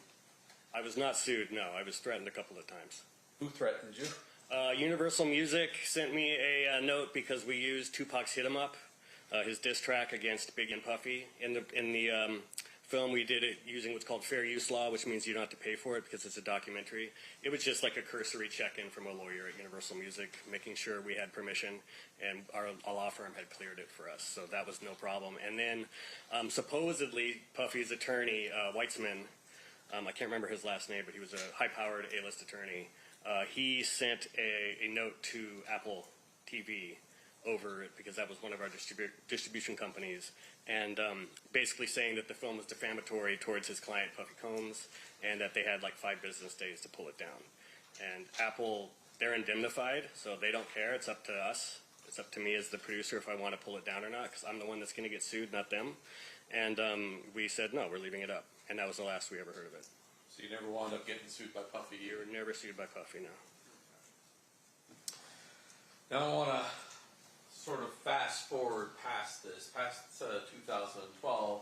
I was not sued, no. I was threatened a couple of times. Who threatened you? Universal Music sent me a note because we used Tupac's Hit 'Em Up, his diss track against Big and Puffy. In the film, we did it using what's called fair use law, which means you don't have to pay for it because it's a documentary. It was just like a cursory check-in from a lawyer at Universal Music, making sure we had permission, and our law firm had cleared it for us, so that was no problem. And then supposedly Puffy's attorney, Weitzman, I can't remember his last name, but he was a high-powered A-list attorney. He sent a note to Apple TV over it because that was one of our distribution companies, and basically saying that the film was defamatory towards his client Puffy Combs, and that they had like 5 business days to pull it down. And Apple, they're indemnified, so they don't care. It's up to us. It's up to me as the producer if I want to pull it down or not, because I'm the one that's going to get sued, not them. And we said, no, we're leaving it up. And that was the last we ever heard of it. So you never wound up getting sued by Puffy? You were never sued by Puffy, no. Now I want to sort of fast forward past this, past 2012.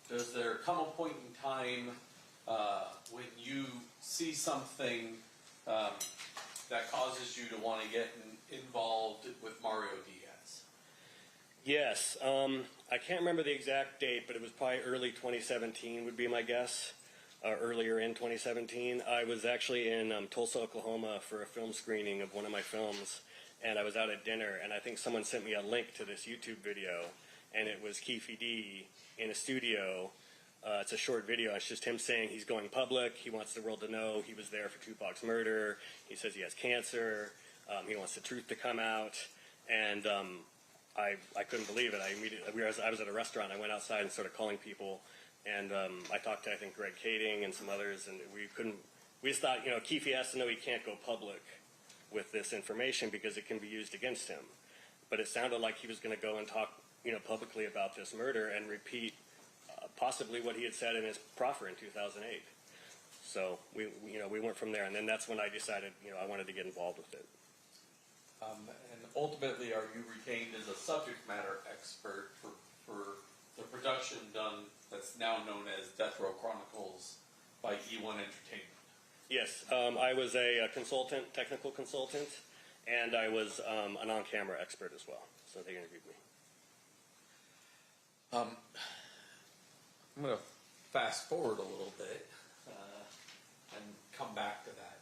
Does there come a point in time when you see something that causes you to want to get involved with Mario Diaz? Yes. I can't remember the exact date, but it was probably early 2017 would be my guess. Earlier in 2017. I was actually in Tulsa, Oklahoma for a film screening of one of my films, and I was out at dinner, and I think someone sent me a link to this YouTube video, and it was Keefe D in a studio. It's a short video. It's just him saying he's going public. He wants the world to know he was there for Tupac's murder. He says he has cancer. He wants the truth to come out, and I couldn't believe it. I was at a restaurant. I went outside and started calling people. And I talked to, I think, Greg Kading and some others, and we just thought, Keefe has to know he can't go public with this information because it can be used against him. But it sounded like he was going to go and talk, publicly about this murder and repeat possibly what he had said in his proffer in 2008. So we went from there, and then that's when I decided, I wanted to get involved with it. And ultimately, are you retained as a subject matter expert for the production done that's now known as Death Row Chronicles by E1 Entertainment? Yes, I was a consultant, technical consultant, and I was an on-camera expert as well. So they interviewed me. I'm going to fast forward a little bit and come back to that.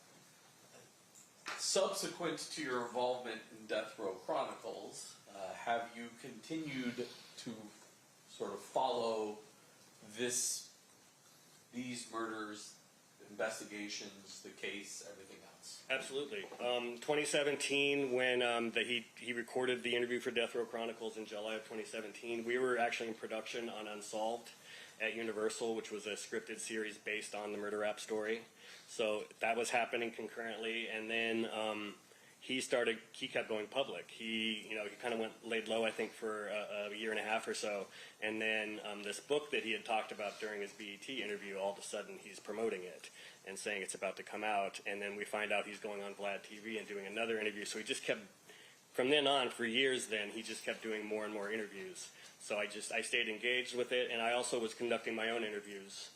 Subsequent to your involvement in Death Row Chronicles, have you continued to sort of follow these murders investigations, the case, everything else? Absolutely. 2017, when he recorded the interview for Death Row Chronicles in July of 2017, we were actually in production on Unsolved at Universal, which was a scripted series based on the murder rap story. So that was happening concurrently, and then he kept going public. He kind of laid low, I think, for a year and a half or so, and then this book that he had talked about during his BET interview, all of a sudden he's promoting it and saying it's about to come out, and then we find out he's going on Vlad TV and doing another interview. So he just kept, from then on, for years then, he just kept doing more and more interviews. So I stayed engaged with it, and I also was conducting my own interviews,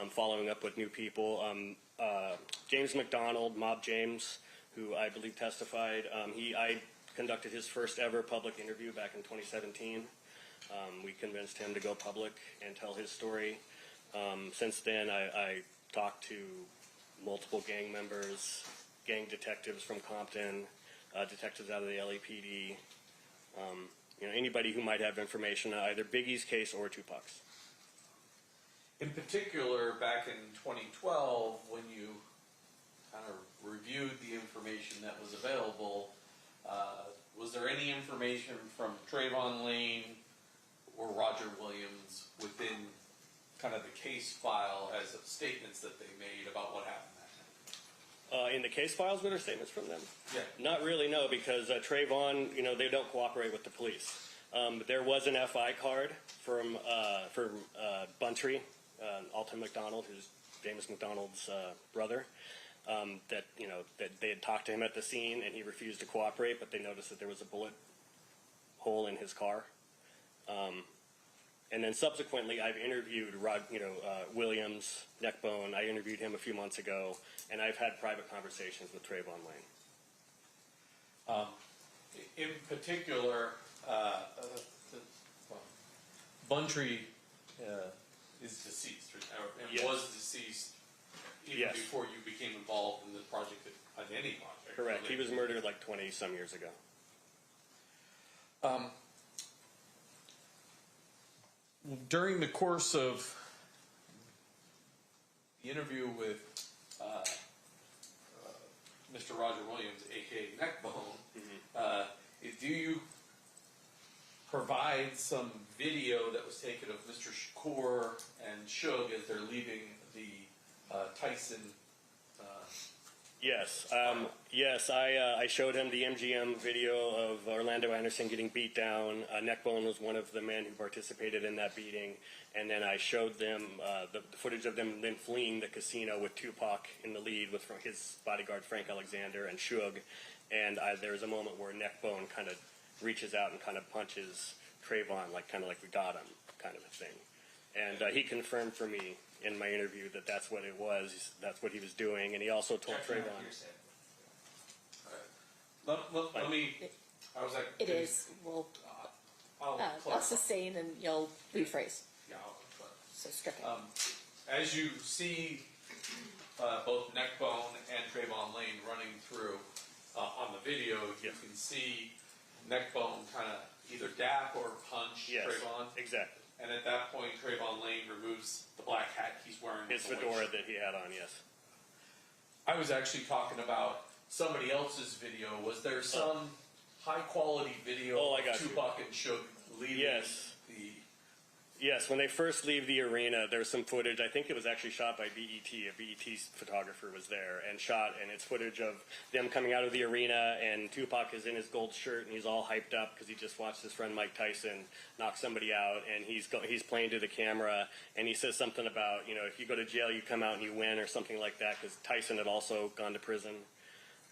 following up with new people. James McDonald, Mob James, who I believe testified, I conducted his first ever public interview back in 2017. We convinced him to go public and tell his story. Since then, I talked to multiple gang members, gang detectives from Compton, detectives out of the LAPD, anybody who might have information on either Biggie's case or Tupac's. In particular, back in 2012, when you kind of reviewed the information that was available, was there any information from Trayvon Lane or Roger Williams within kind of the case file as of statements that they made about what happened that night? In the case files, were there statements from them? Yeah. Not really, no, because Trayvon, they don't cooperate with the police. There was an FI card from Buntree, Alton McDonald, who's James McDonald's brother, that they had talked to him at the scene and he refused to cooperate, but they noticed that there was a bullet hole in his car. And then subsequently, I've interviewed Williams, Neckbone. I interviewed him a few months ago, and I've had private conversations with Trayvon Lane. In particular, Buntree is deceased, and was deceased even before you became involved in the project, on any project. Correct. He was murdered like 20-some years ago. During the course of the interview with Mr. Roger Williams, a.k.a. Neckbone, do you provide some video that was taken of Mr. Shakur and Suge as they're leaving the Tyson? Yes. I showed him the MGM video of Orlando Anderson getting beat down. Neckbone was one of the men who participated in that beating. And then I showed them the footage of them then fleeing the casino with Tupac in the lead with his bodyguard Frank Alexander and Suge. And there's a moment where Neckbone kind of reaches out and kind of punches Trayvon, kind of like we got him, kind of a thing. And he confirmed for me in my interview that that's what it was, that's what he was doing, and he also told Trayvon. Let me. I was like. It is. Well, I'll sustain and you'll rephrase. Yeah. So strict it. As you see both Neckbone and Trayvon Lane running through on the video, you can see Neckbone kind of either dap or punch Trayvon. Exactly. And at that point, Trayvon Lane removes the black hat he's wearing. His fedora that he had on, yes. I was actually talking about somebody else's video. Was there some high-quality video of Tupac and Suge leaving the... Yes, when they first leave the arena, there's some footage. I think it was actually shot by BET. A BET photographer was there and shot, and it's footage of them coming out of the arena, and Tupac is in his gold shirt, and he's all hyped up because he just watched his friend Mike Tyson knock somebody out, and he's playing to the camera, and he says something about, if you go to jail, you come out and you win, or something like that, because Tyson had also gone to prison,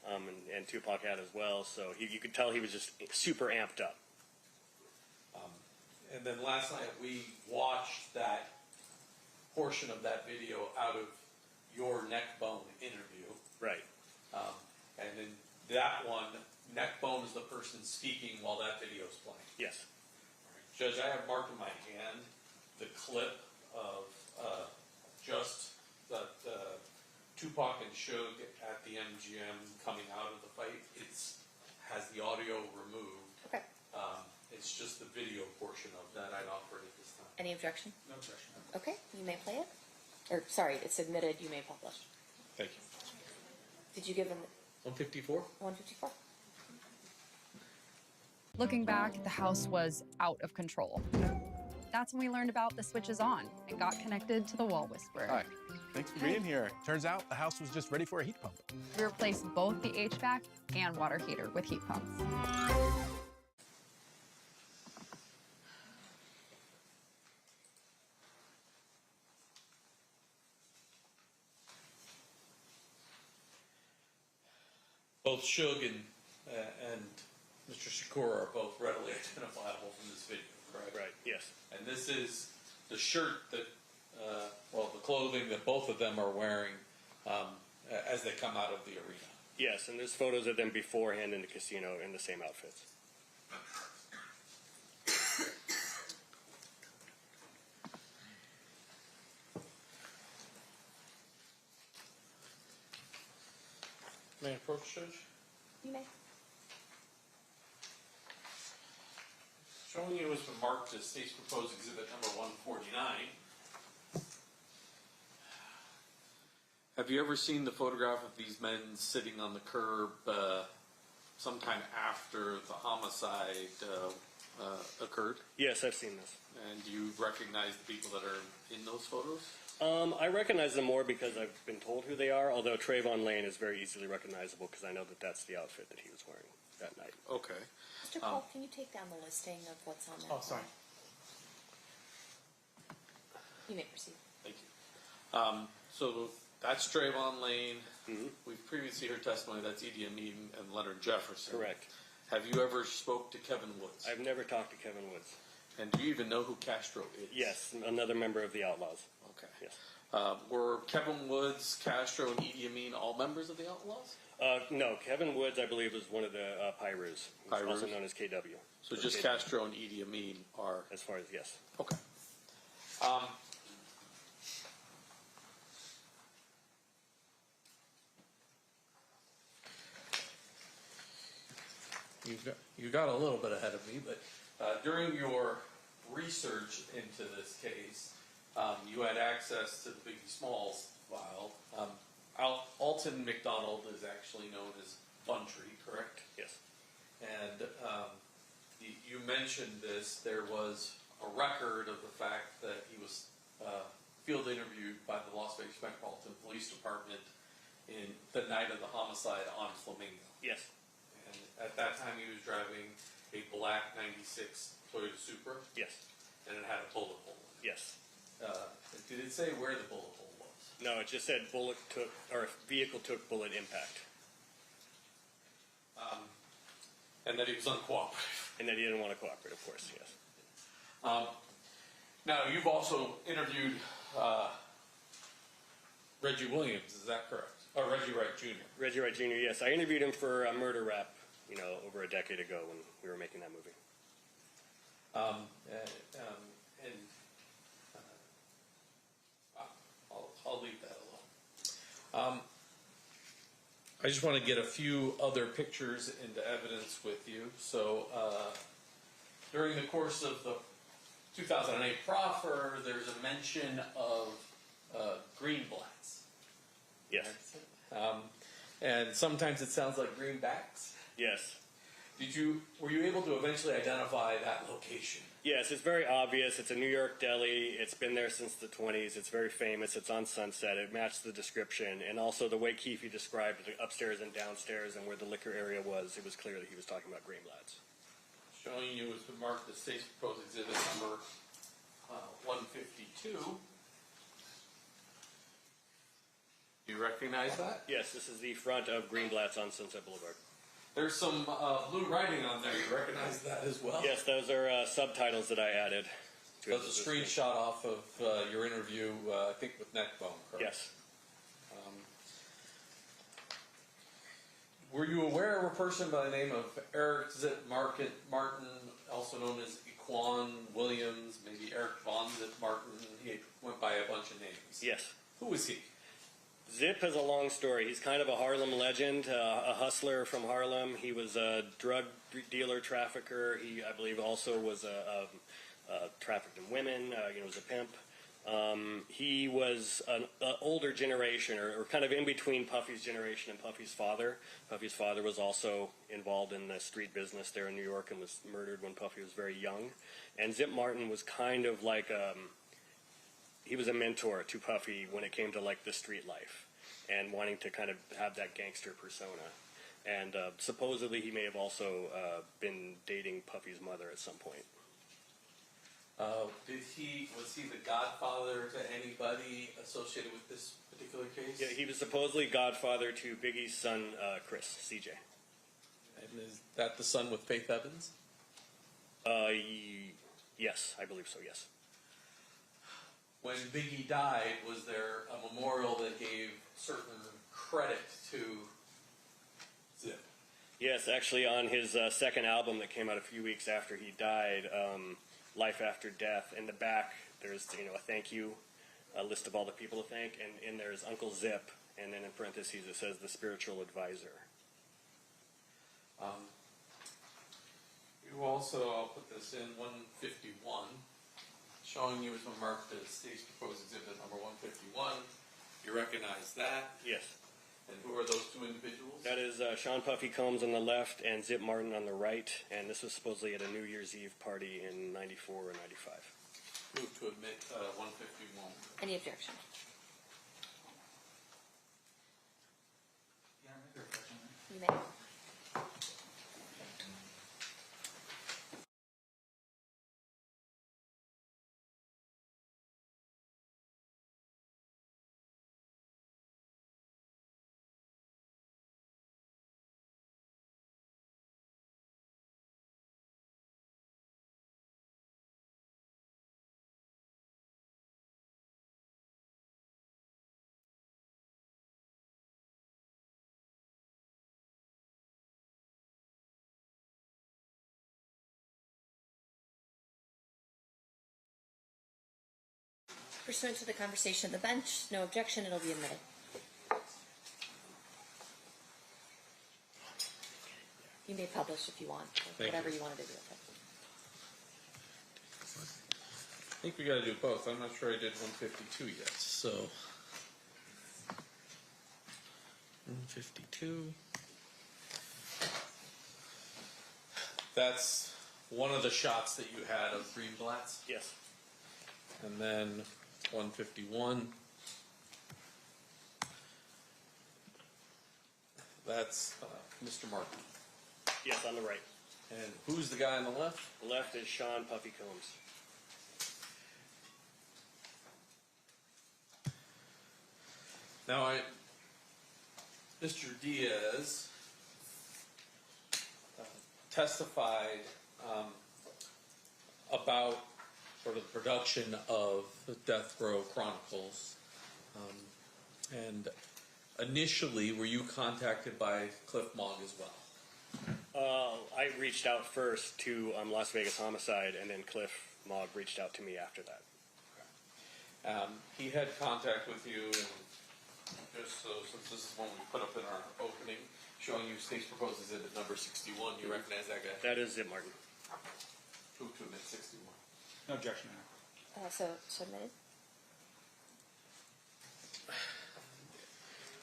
and Tupac had as well, so you could tell he was just super amped up. And then last night we watched that portion of that video out of your Neckbone interview. Right. And in that one, Neckbone is the person speaking while that video is playing. Yes. Right. Judge, I have marked in my hand the clip of just that Tupac and Suge at the MGM coming out of the fight. It has the audio removed. Okay. It's just the video portion of that I'd offer it at this time. Any objection? No objection. Okay, you may play it. Or, sorry, it's admitted, you may publish. Thank you. Did you give him 154? 154? Looking back, the house was out of control. That's when we learned about the switches on and got connected to the wall whisperer. Hi, thanks for being here. Turns out the house was just ready for a heat pump. We replaced both the HVAC and water heater with heat pumps. Both Shug and Mr. Shakur are both readily identifiable from this video, correct? Right, yes. And this is the shirt that, the clothing that both of them are wearing as they come out of the arena. Yes, and there's photos of them beforehand in the casino in the same outfits. May I approach, Judge? You may. Showing you has been marked as state's proposed exhibit number 149. Have you ever seen the photograph of these men sitting on the curb sometime after the homicide occurred? Yes, I've seen this. And do you recognize the people that are in those photos? I recognize them more because I've been told who they are, although Trayvon Lane is very easily recognizable because I know that that's the outfit that he was wearing that night. Okay. Mr. Cole, can you take down the listing of what's on that? Oh, sorry. You may proceed. Thank you. So that's Trayvon Lane. We've previously heard testimony that's Idi Amin and Leonard Jefferson. Correct. Have you ever spoke to Kevin Woods? I've never talked to Kevin Woods. And do you even know who Castro is? Yes, another member of the Outlaws. Okay. Yes. Were Kevin Woods, Castro, and Idi Amin all members of the Outlaws? No, Kevin Woods, I believe, was one of the Pyrus, also known as KW. So just KW. Castro and Idi Amin are... As far as, yes. Okay. You got a little bit ahead of me, but during your research into this case, you had access to the Biggie Smalls file. Alton McDonald is actually known as Buntree, correct? Yes. And you mentioned this. There was a record of the fact that he was field interviewed by the Las Vegas Metropolitan Police Department in the night of the homicide on Flamingo. Yes. And at that time, he was driving a black '96 Toyota Supra. Yes. And it had a bullet hole in it. Yes. Did it say where the bullet hole was? No, it just said vehicle took bullet impact. And that he was uncooperative. And that he didn't want to cooperate, of course, yes. Now, you've also interviewed Reggie Williams, is that correct? Or Reggie Wright Jr.? Reggie Wright Jr., yes. I interviewed him for a murder rap, over a decade ago when we were making that movie. I'll leave that alone. I just want to get a few other pictures into evidence with you. So, during the course of the 2008 proffer, there's a mention of greenblatts. Yes. And sometimes it sounds like greenbacks. Yes. Were you able to eventually identify that location? Yes, it's very obvious. It's a New York deli. It's been there since the 20s. It's very famous. It's on Sunset. It matched the description. And also the way Keefe described it, upstairs and downstairs and where the liquor area was, it was clear that he was talking about Greenblatt's. Showing you has been marked the state's proposed exhibit number 152. Do you recognize that? Yes, this is the front of Greenblatt's on Sunset Boulevard. There's some blue writing on there. You recognize that as well? Yes, those are subtitles that I added. That's a screenshot off of your interview, I think, with Neckbone, correct? Yes. Were you aware of a person by the name of Eric Zip Martin, also known as Equan Williams, maybe Eric Von Zip Martin? He went by a bunch of names. Yes. Who was he? Zip has a long story. He's kind of a Harlem legend, a hustler from Harlem. He was a drug dealer, trafficker. He, I believe, also was trafficked in women. Was a pimp. He was an older generation, or kind of in between Puffy's generation and Puffy's father. Puffy's father was also involved in the street business there in New York and was murdered when Puffy was very young. And Zip Martin was kind of like he was a mentor to Puffy when it came to like the street life and wanting to kind of have that gangster persona. And supposedly he may have also been dating Puffy's mother at some point. Was he the godfather to anybody associated with this particular case? Yeah, he was supposedly godfather to Biggie's son, Chris, CJ. And is that the son with Faith Evans? Yes, I believe so, yes. When Biggie died, was there a memorial that gave certain credit to Zip? Yes, actually on his second album that came out a few weeks after he died, Life After Death, in the back there's a thank you, a list of all the people to thank, and in there's Uncle Zip, and then in parentheses it says the spiritual advisor. You also, I'll put this in 151, showing you as marked as state's proposed exhibit number 151. You recognize that? Yes. And who are those two individuals? That is Sean Puffy Combs on the left and Zip Martin on the right, and this was supposedly at a New Year's Eve party in 94 or 95. Move to admit 151. Any objection? You may. Pursuant to the conversation at the bench, no objection, it'll be admitted. You may publish if you want, or whatever you want to do with it. I think we got to do both. I'm not sure I did 152 yet, so 152. That's one of the shots that you had of Greenblatt's? Yes. And then 151. That's Mr. Martin. Yes, on the right. And who's the guy on the left? The left is Sean Puffy Combs. Now, Mr. Diaz testified about sort of the production of Death Row Chronicles. And initially, were you contacted by Cliff Mogg as well? I reached out first to Las Vegas Homicide, and then Cliff Mogg reached out to me after that. Okay. He had contact with you, and just so, since this is one we put up in our opening, showing you state's proposed exhibit number 61, you recognize that guy? That is Zip Martin. Move to admit 61. No objection. So admitted.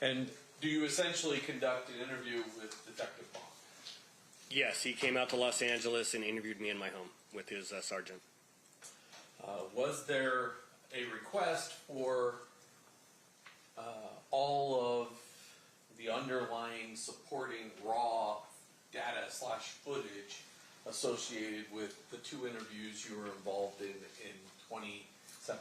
And do you essentially conduct an interview with Detective Bond? Yes, he came out to Los Angeles and interviewed me in my home with his sergeant. Was there a request for all of the underlying supporting raw data / footage associated with the two interviews you were involved in 2017?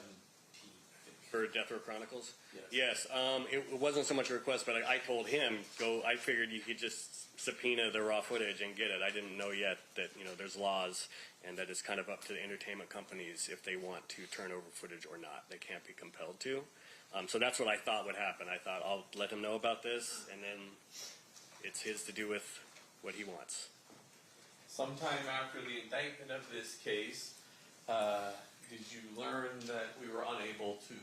For Death Row Chronicles? Yes. Yes. It wasn't so much a request, but I told him, I figured you could just subpoena the raw footage and get it. I didn't know yet that, there's laws and that it's kind of up to the entertainment companies if they want to turn over footage or not. They can't be compelled to. So that's what I thought would happen. I thought I'll let him know about this, and then it's his to do with what he wants. Sometime after the indictment of this case, did you learn that we were unable to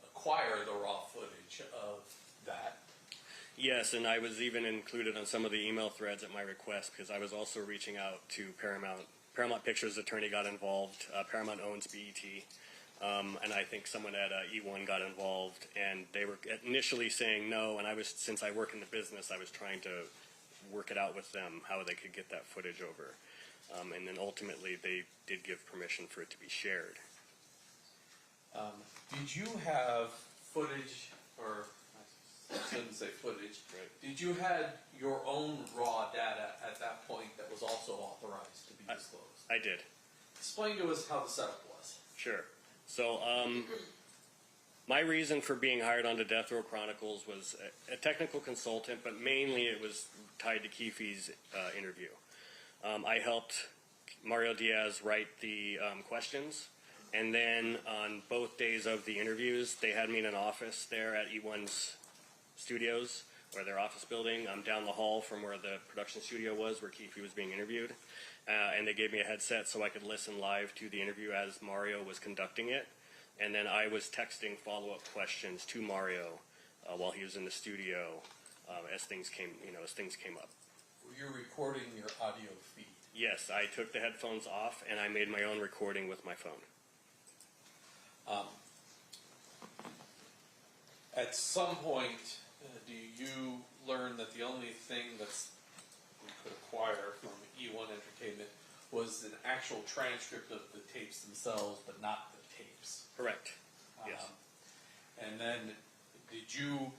acquire the raw footage of that? Yes, and I was even included on some of the email threads at my request because I was also reaching out to Paramount. Paramount Pictures attorney got involved. Paramount owns BET. And I think someone at E1 got involved, and they were initially saying no. And since I work in the business, I was trying to work it out with them how they could get that footage over. And then ultimately, they did give permission for it to be shared. Did you have footage, or I shouldn't say footage, did you had your own raw data at that point that was also authorized to be disclosed? I did. Explain to us how the setup was. Sure. So, my reason for being hired onto Death Row Chronicles was a technical consultant, but mainly it was tied to Keefe's interview. I helped Mario Diaz write the questions, and then on both days of the interviews, they had me in an office there at E1's studios, or their office building, down the hall from where the production studio was, where Keefe was being interviewed. And they gave me a headset so I could listen live to the interview as Mario was conducting it. And then I was texting follow-up questions to Mario while he was in the studio as things came up. Were you recording your audio feed? Yes, I took the headphones off and I made my own recording with my phone. At some point, do you learn that the only thing that's we could acquire from E1 Entertainment was an actual transcript of the tapes themselves, but not the tapes? Correct. Yes. And then, did you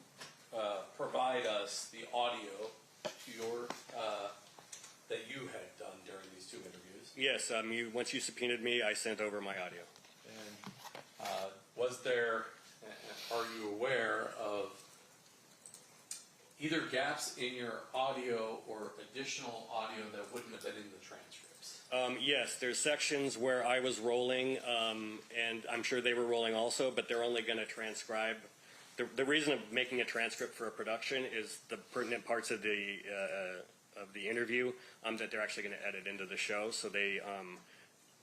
provide us the audio to your that you had done during these two interviews? Yes. Once you subpoenaed me, I sent over my audio. And was there? Are you aware of either gaps in your audio or additional audio that wouldn't have been in the transcripts? Yes, there's sections where I was rolling, and I'm sure they were rolling also, but they're only going to transcribe. The reason of making a transcript for a production is the pertinent parts of the interview that they're actually going to edit into the show. So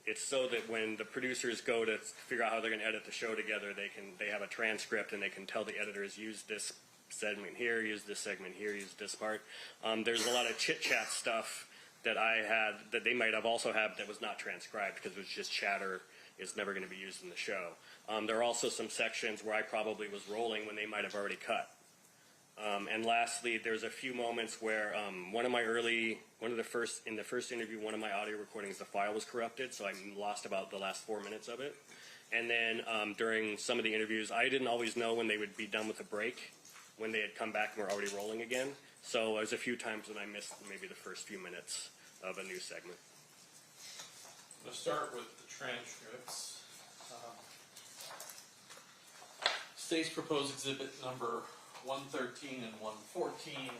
it's so that when the producers go to figure out how they're going to edit the show together, they have a transcript and they can tell the editors, use this segment here, use this segment here, use this part. There's a lot of chit-chat stuff that I had that they might have also had that was not transcribed because it was just chatter. It's never going to be used in the show. There are also some sections where I probably was rolling when they might have already cut. And lastly, there's a few moments where in the first interview, one of my audio recordings, the file was corrupted, so I lost about the last 4 minutes of it. And then during some of the interviews, I didn't always know when they would be done with the break, when they had come back and were already rolling again. So there was a few times when I missed maybe the first few minutes of a new segment. Let's start with the transcripts. State's proposed exhibit number 113 and 114.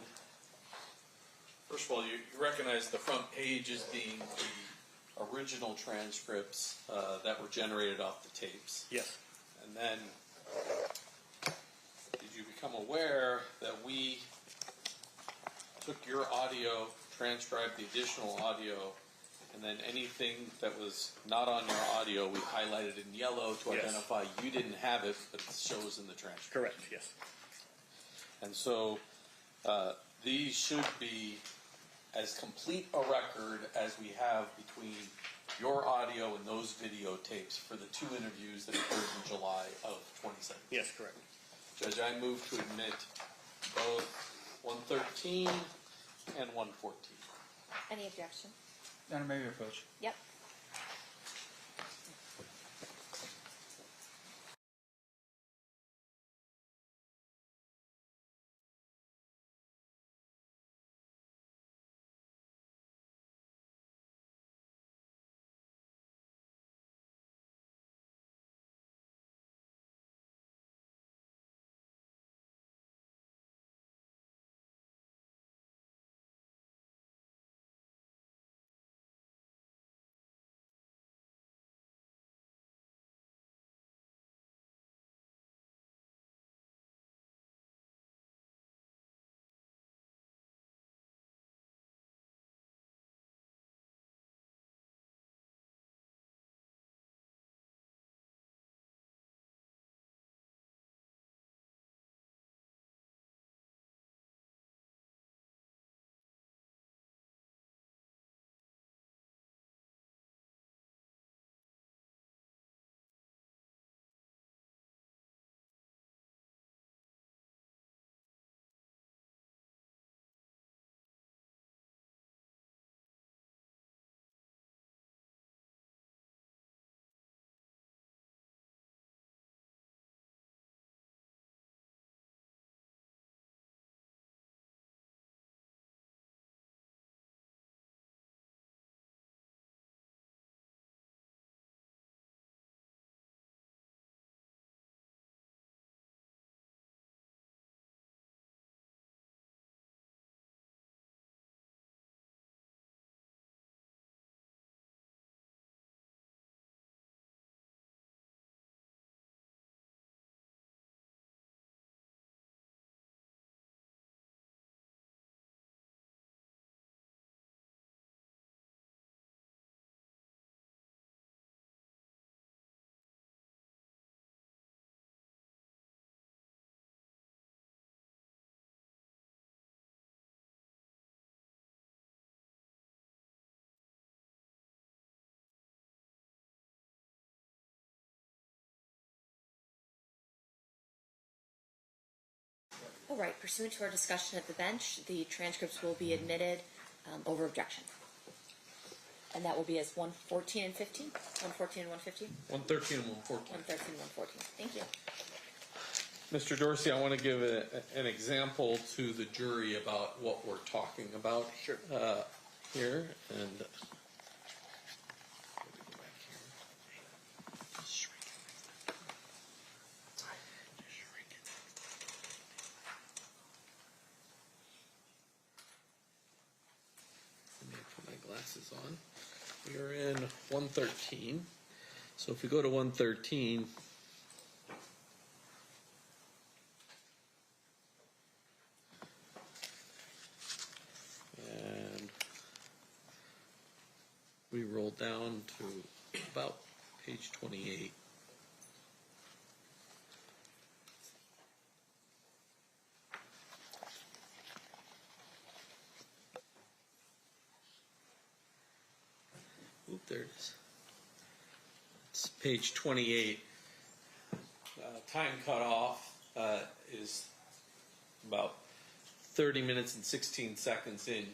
First of all, you recognize the front page as being the original transcripts that were generated off the tapes. Yes. And then, did you become aware that we took your audio, transcribed the additional audio, and then anything that was not on your audio, we highlighted in yellow to identify you didn't have it, but it shows in the transcript? Correct, yes. And so these should be as complete a record as we have between your audio and those videotapes for the two interviews that occurred in July of 2017. Yes, correct. Judge, I move to admit both 113 and 114. Any objection? Your Honor, may we approach? Yep. All right, pursuant to our discussion at the bench, the transcripts will be admitted over objection. And that will be as 114 and 15? 114 and 115? 113 and 114. 113 and 114. Thank you. Mr. Dorsey, I want to give an example to the jury about what we're talking about here. And let me put my glasses on. We are in 113. So if we go to 113, and we roll down to about page 28. Oop, there it is. It's page 28. Time cutoff is about 30 minutes and 16 seconds in.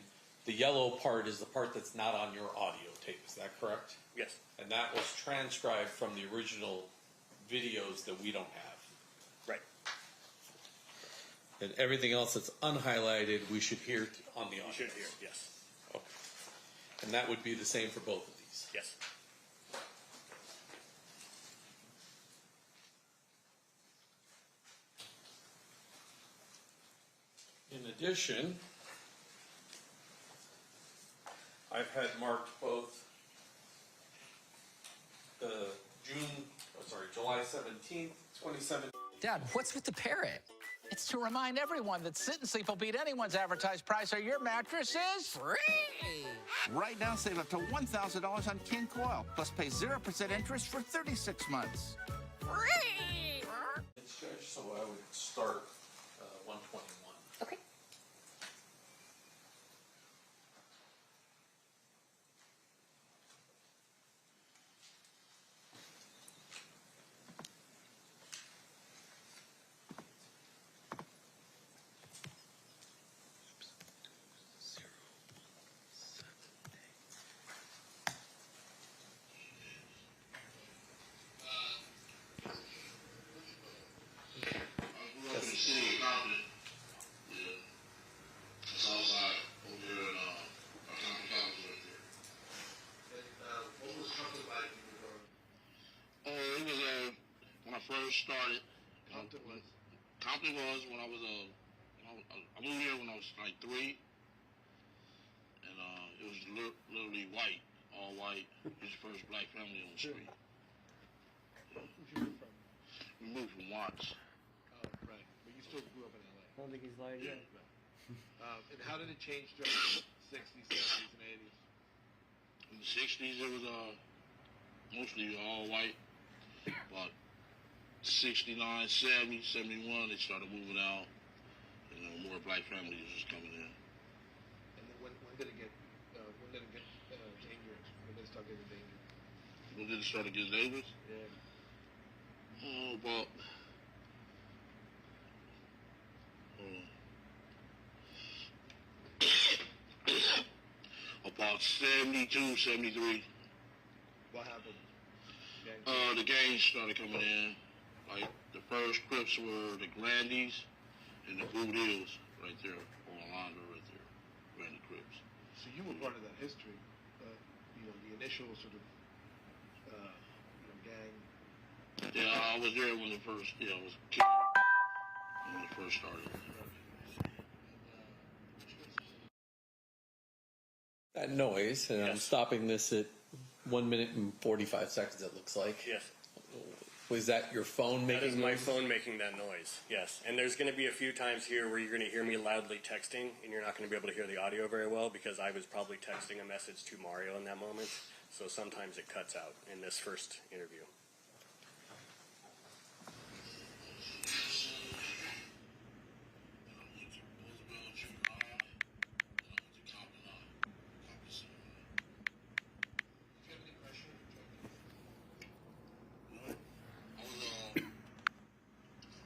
The yellow part is the part that's not on your audio tape. Is that correct? Yes. And that was transcribed from the original videos that we don't have. Right. And everything else that's unhighlighted, we should hear on the audio. You should hear, yes. Okay. And that would be the same for both of these. Yes. In addition, I've had marked both the July 17th, 2017. Dad, what's with the parrot? It's to remind everyone that Sit and Sleep will beat anyone's advertised price, or your mattress is free. Right now, save up to $1,000 on King Coil, plus pay 0% interest for 36 months. Free! It's Judge, so I would start 121. Okay. When I first started, Compton was when I was I moved here when I was like 3, and it was literally white, all white. It was the first black family on the street. Where'd you move from? We moved from Watts. Oh, right. But you still grew up in LA. I don't think he's lying yet. And how did it change during the 60s, 70s, and 80s? In the 60s, it was mostly all white. But 69, 70, 71, they started moving out. And more black families was just coming in. And then when did it get dangerous? When did it start getting dangerous? When did it start to get dangerous? Yeah. Oh, about about 72, 73. What happened? The gangs started coming in. Like, the first Crips were the Grandies and the Blue Hills right there, on Alondra right there, Grandy Crips. So you were part of that history, the initial sort of, gang. Yeah, I was there when it first, I was a kid when it first started. That noise, and I'm stopping this at 1 minute and 45 seconds, it looks like. Yes. Was that your phone making That is my noise? phone making that noise, yes. And there's going to be a few times here where you're going to hear me loudly texting, and you're not going to be able to hear the audio very well because I was probably texting a message to Mario in that moment. So sometimes it cuts out in this first interview.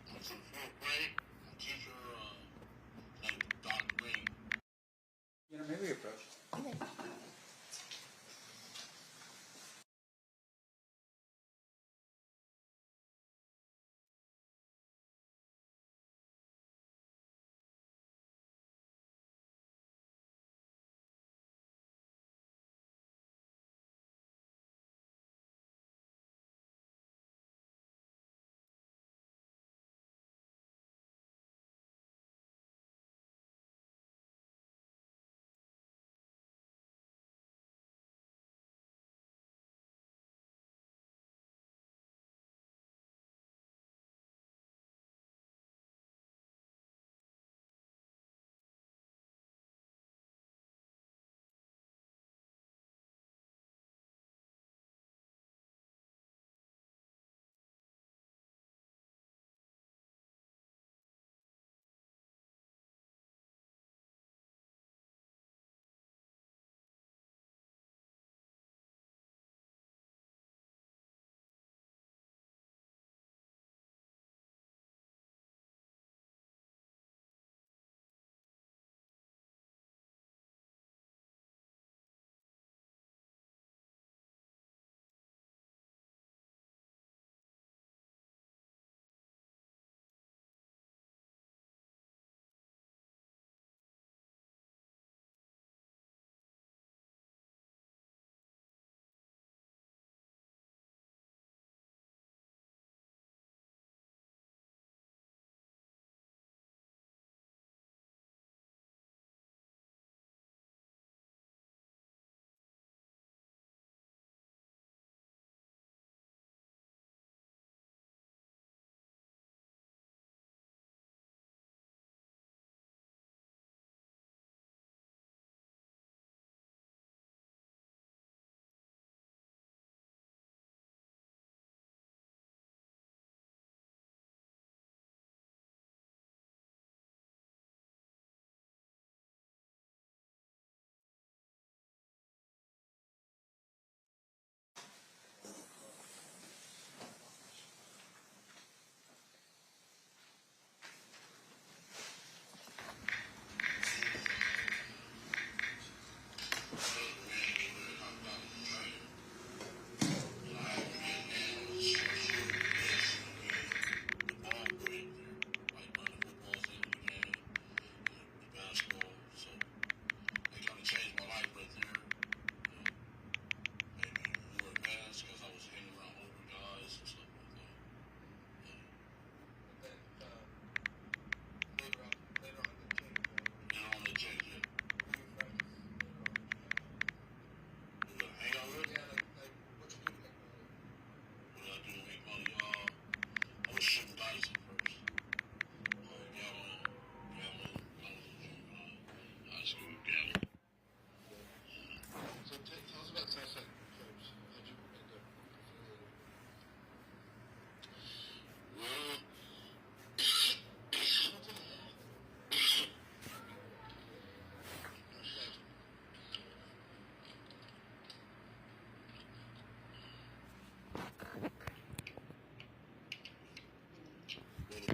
I was in 4th grade. My teacher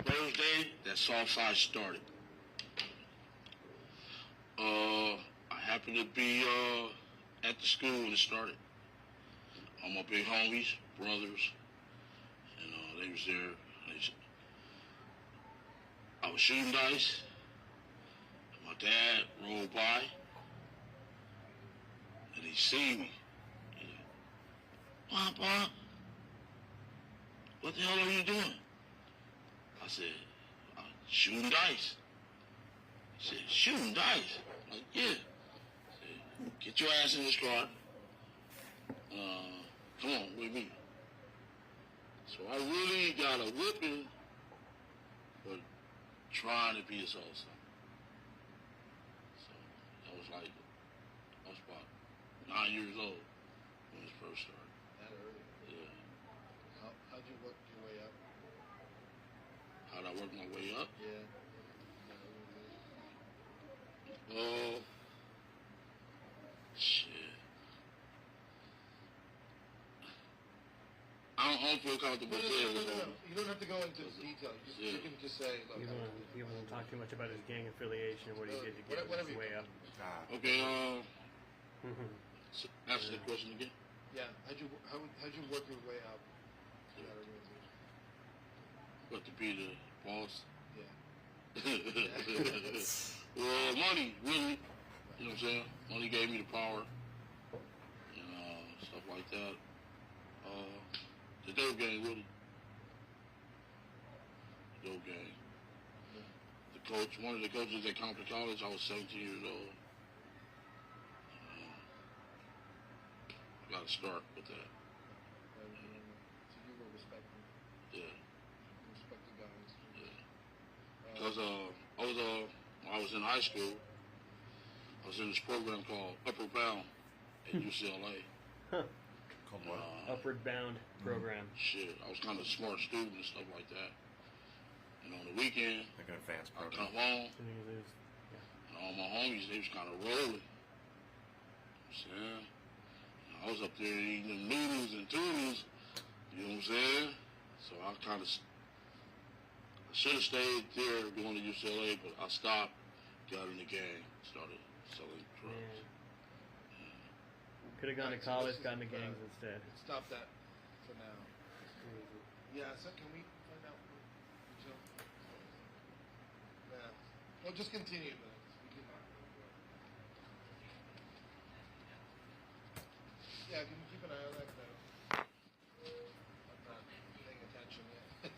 Thursday that Southside started. I happened to be at the school when it started. All my big homies, brothers, and they was there. I was shooting dice. My dad rolled by, and he seen me. He said, Pop, what the hell are you doing? I said, I'm shooting dice. He said, shooting dice? I'm like, yeah. I said, get your ass in this car. Come on with me. So I really got a whipping for trying to be a soul son. So I was about 9 years old when this first started. That early? Yeah. How'd you work your way up? How'd I work my way up? Yeah. Shit. I don't feel comfortable saying it. No. You don't have to go into detail. You can just say, look. You won't talk too much about his gang affiliation or what he did to get his way up. Okay, so answer the question again. Yeah, how'd you work your way up to that organization? What, to be the boss? Yeah. Well, money, really. You know what I'm saying? Money gave me the power and stuff like that. The dope gang, really. Dope gang. The coach, one of the coaches at Compton College, I was 17 years old. Got to start with that. So you were respecting. Yeah. Respect the guys. Yeah. Because when I was in high school, I was in this program called Upward Bound at UCLA. Called what? Upward Bound program. Shit, I was kind of a smart student and stuff like that. And on the weekend, like an advanced I program. come home, and all my homies, they was kind of rolling. You know what I'm saying? And I was up there eating them noodles and tunas, you know what I'm saying? So I should have stayed there going to UCLA, but I stopped, got in the gang, started selling drugs. Could have gone to college, gotten the gangs instead. Stop that for now. Yeah, so can we find out? Yeah. Well, just continue, man. Yeah, can you keep an eye on that? I'm not paying attention yet.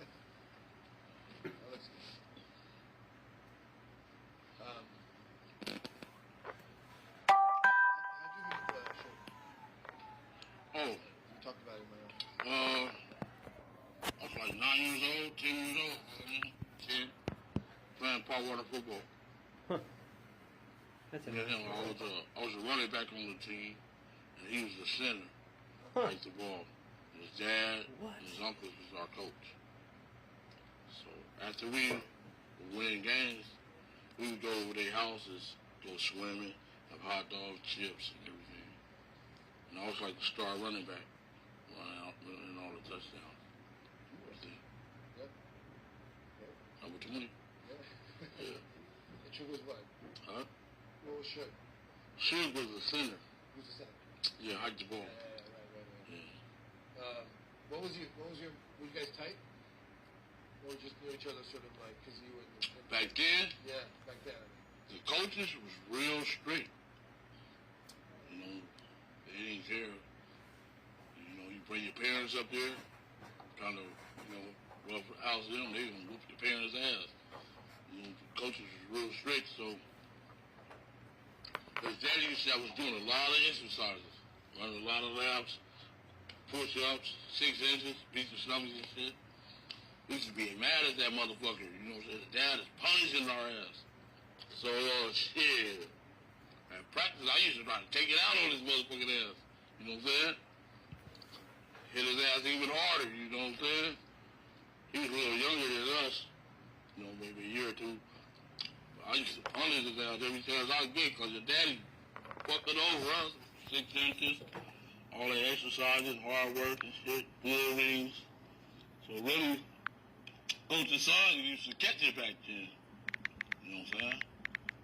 Oh, let's see. Oh. We talked about it in my office. I was like 9 years old, 10 years old, 10, playing park water football. That's amazing. I was a running back on the team, and he was the center. Like the ball. And his dad and his uncle was our coach. So after we were winning games, we would go over their houses, go swimming, have hot dogs, chips, and everything. And I was like the star running back, running out and all the touchdowns. Yep. Number 20. Yeah. And Suge was what? Huh? What was Suge? Suge was the center. Who was the center? Yeah, hiked the ball. Right. What was you guys tight? Or just knew each other sort of like, because you were... Back then? Yeah, back then. The coaches was real strict. You know, they didn't care. You know, you bring your parents up there, kind of, rough house them, they gonna whoop the parents' ass. You know, the coaches was real strict, so his daddy used to say I was doing a lot of exercises, running a lot of laps, push-ups, 6 inches, beat the stomachs and shit. We used to be mad at that motherfucker, you know what I'm saying? The dad is punishing our ass. So, shit. At practice, I used to try to take it out on this motherfucking ass. You know what I'm saying? Hit his ass even harder, you know what I'm saying? He was a little younger than us, you know, maybe a year or two. But I used to punish his ass every chance I get, because your daddy fucking over us. 6 inches, all the exercises, hard work and shit, bull rings. So really, Older son used to catch it back then. You know what I'm saying?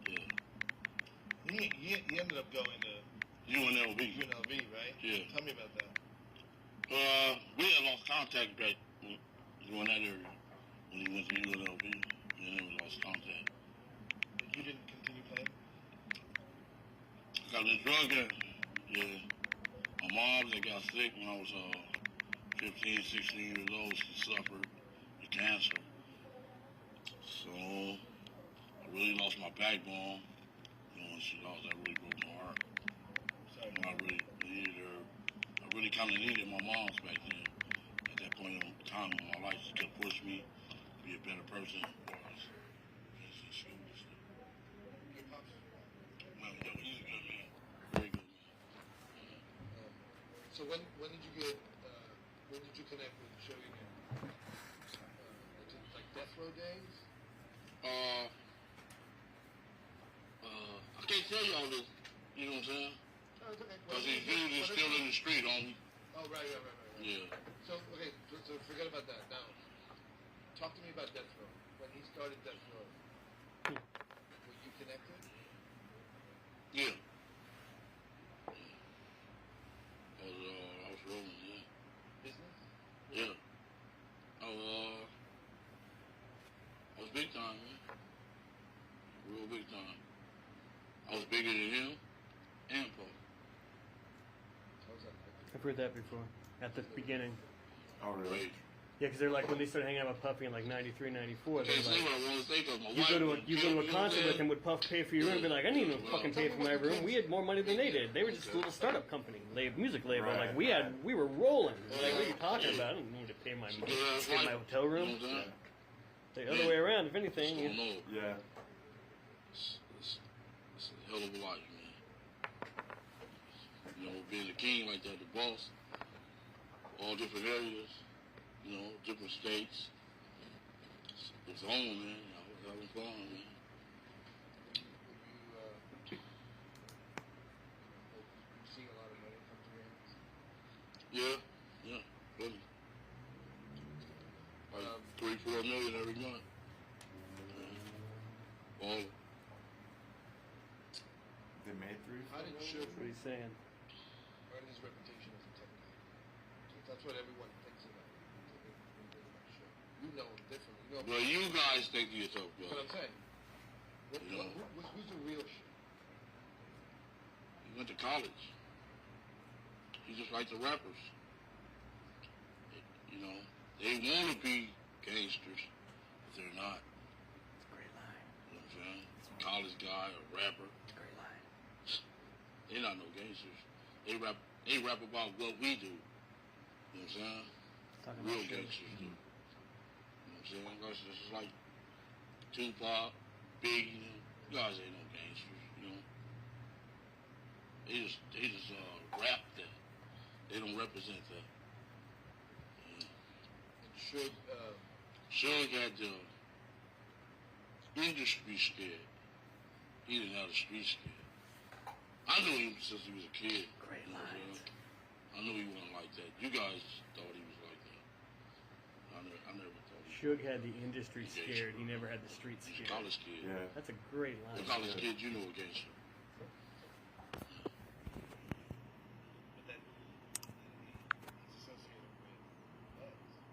Yeah. He ended up going to UNLV. UNLV, right? Yeah. Tell me about that. We had lost contact back during that area when he went to UNLV. We never lost contact. You didn't continue playing? Got in the drug game. Yeah. My mom that got sick when I was 15, 16 years old. She suffered the cancer. So I really lost my backbone. You know, when she lost, that really broke my heart. Sorry. And I really needed her. I really kind of needed my mom's back then. At that point in time in my life, she could push me to be a better person. He's a good man. Very good man. So when did you get when did you connect with Suge again? Like Death Row days? I can't tell you all this. You know what I'm saying? Oh, it's okay. Because his dude is still in the street, homie. Oh, right. Yeah. So okay, so forget about that. Now, talk to me about Death Row. When he started Death Row, were you connected? Yeah. I was rolling, yeah. Business? Yeah. I was big time, man. Real big time. I was bigger than him and Paul. I've heard that before, at the beginning. Oh, really? Yeah, because they're like, when they started hanging out with Puffy in like 93, 94, they're Can't say like, what I want to say because my you wife... go to a concert with him, would Puff pay for your room? Be like, I didn't even fucking pay for my room. We had more money than they did. They were just a little startup company, music label. Right. Like we were rolling. Like, what are you talking about? I don't need to pay my hotel room. The other way around, if anything. Yeah. It's a hell of a life, man. You know, being a king like that, the boss, all different areas, you know, different states. It's home, man. I was having fun, man. You see a lot of money come to your hands? Yeah, plenty. Like 3-4 million every month. All. They made 3. How did Suge What are you saying? earn his reputation as a tech guy? That's what everyone thinks about. You know him differently. You know Well, you guys think you're tough, That's what I'm saying. Who's the real shit? He went to college. He's just like the rappers. You know, they want to be gangsters, but they're not. It's a great line. You know what I'm saying? College guy or rapper. It's a great line. They're not no gangsters. They rap about what we do. You know what I'm saying? Talking Real about Suge. gangsters do. You know what I'm saying? That's just like Tupac, Biggie, you guys ain't no gangsters, you know. They just rap that. They don't represent that. Suge had the industry scared. He didn't have the street scared. I knew him since he was a kid. Great you know what I'm lines. saying? I knew he wasn't like that. You guys thought he was like that. I never thought he was. Suge had the industry scared. He never had the street He's scared. a college kid. Yeah. That's a great line. The college kid, you know a gangster.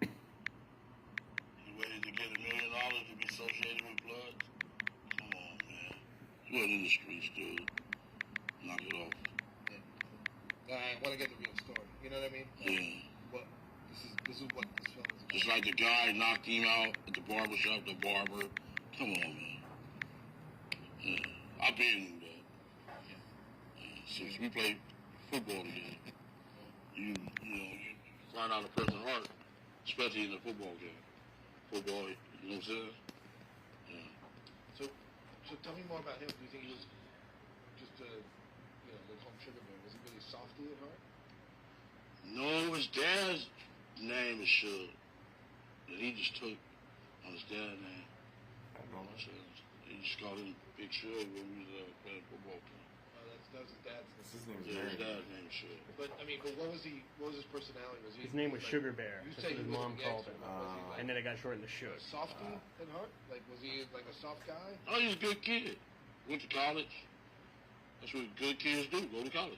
You ready to get $1 million to be associated with Bloods? Come on, man. You wasn't in the streets, dude. Knock it off. I want to get the real story. You know what I mean? Yeah. What this is what this film is about. Just like the guy knocked him out at the barbershop, the barber. Come on, man. Yeah. I been knew that. Yeah. Since we played football together, you find out a person's heart, especially in a football game. Football, you know what I'm saying? Yeah. So tell me more about him. Do you think he was just like home sugar bear? Was he really softy at heart? No, his dad's name is Suge. And he just took on his dad's name. He just called him Big Suge when we was playing football. Oh, that's That was his dad's name. His dad's name is Suge. But I mean, but what was his personality? Was he? His name was like, Sugar Bear. You That's say what his he was mom a called gangster, him. but was he like And then it got shortened to Suge. softy at heart? Like, was he like a soft guy? Oh, he's a good kid. Went to college. That's what good kids do. Go to college.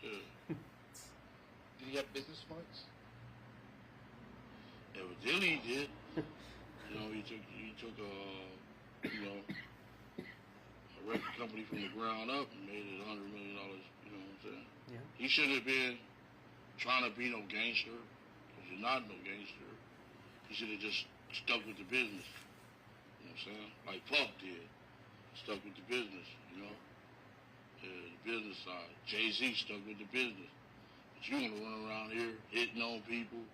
Yeah. Did he have business smarts? Evidently he did. You know, he took a record company from the ground up and made it $100 million. You know what I'm saying? Yeah. He shouldn't have been trying to be no gangster, because you're not no gangster. He should have just stuck with the business. You know what I'm saying? Like Puff did. Stuck with the business, you know? The business side. Jay-Z stuck with the business. But you want to run around here hitting on people,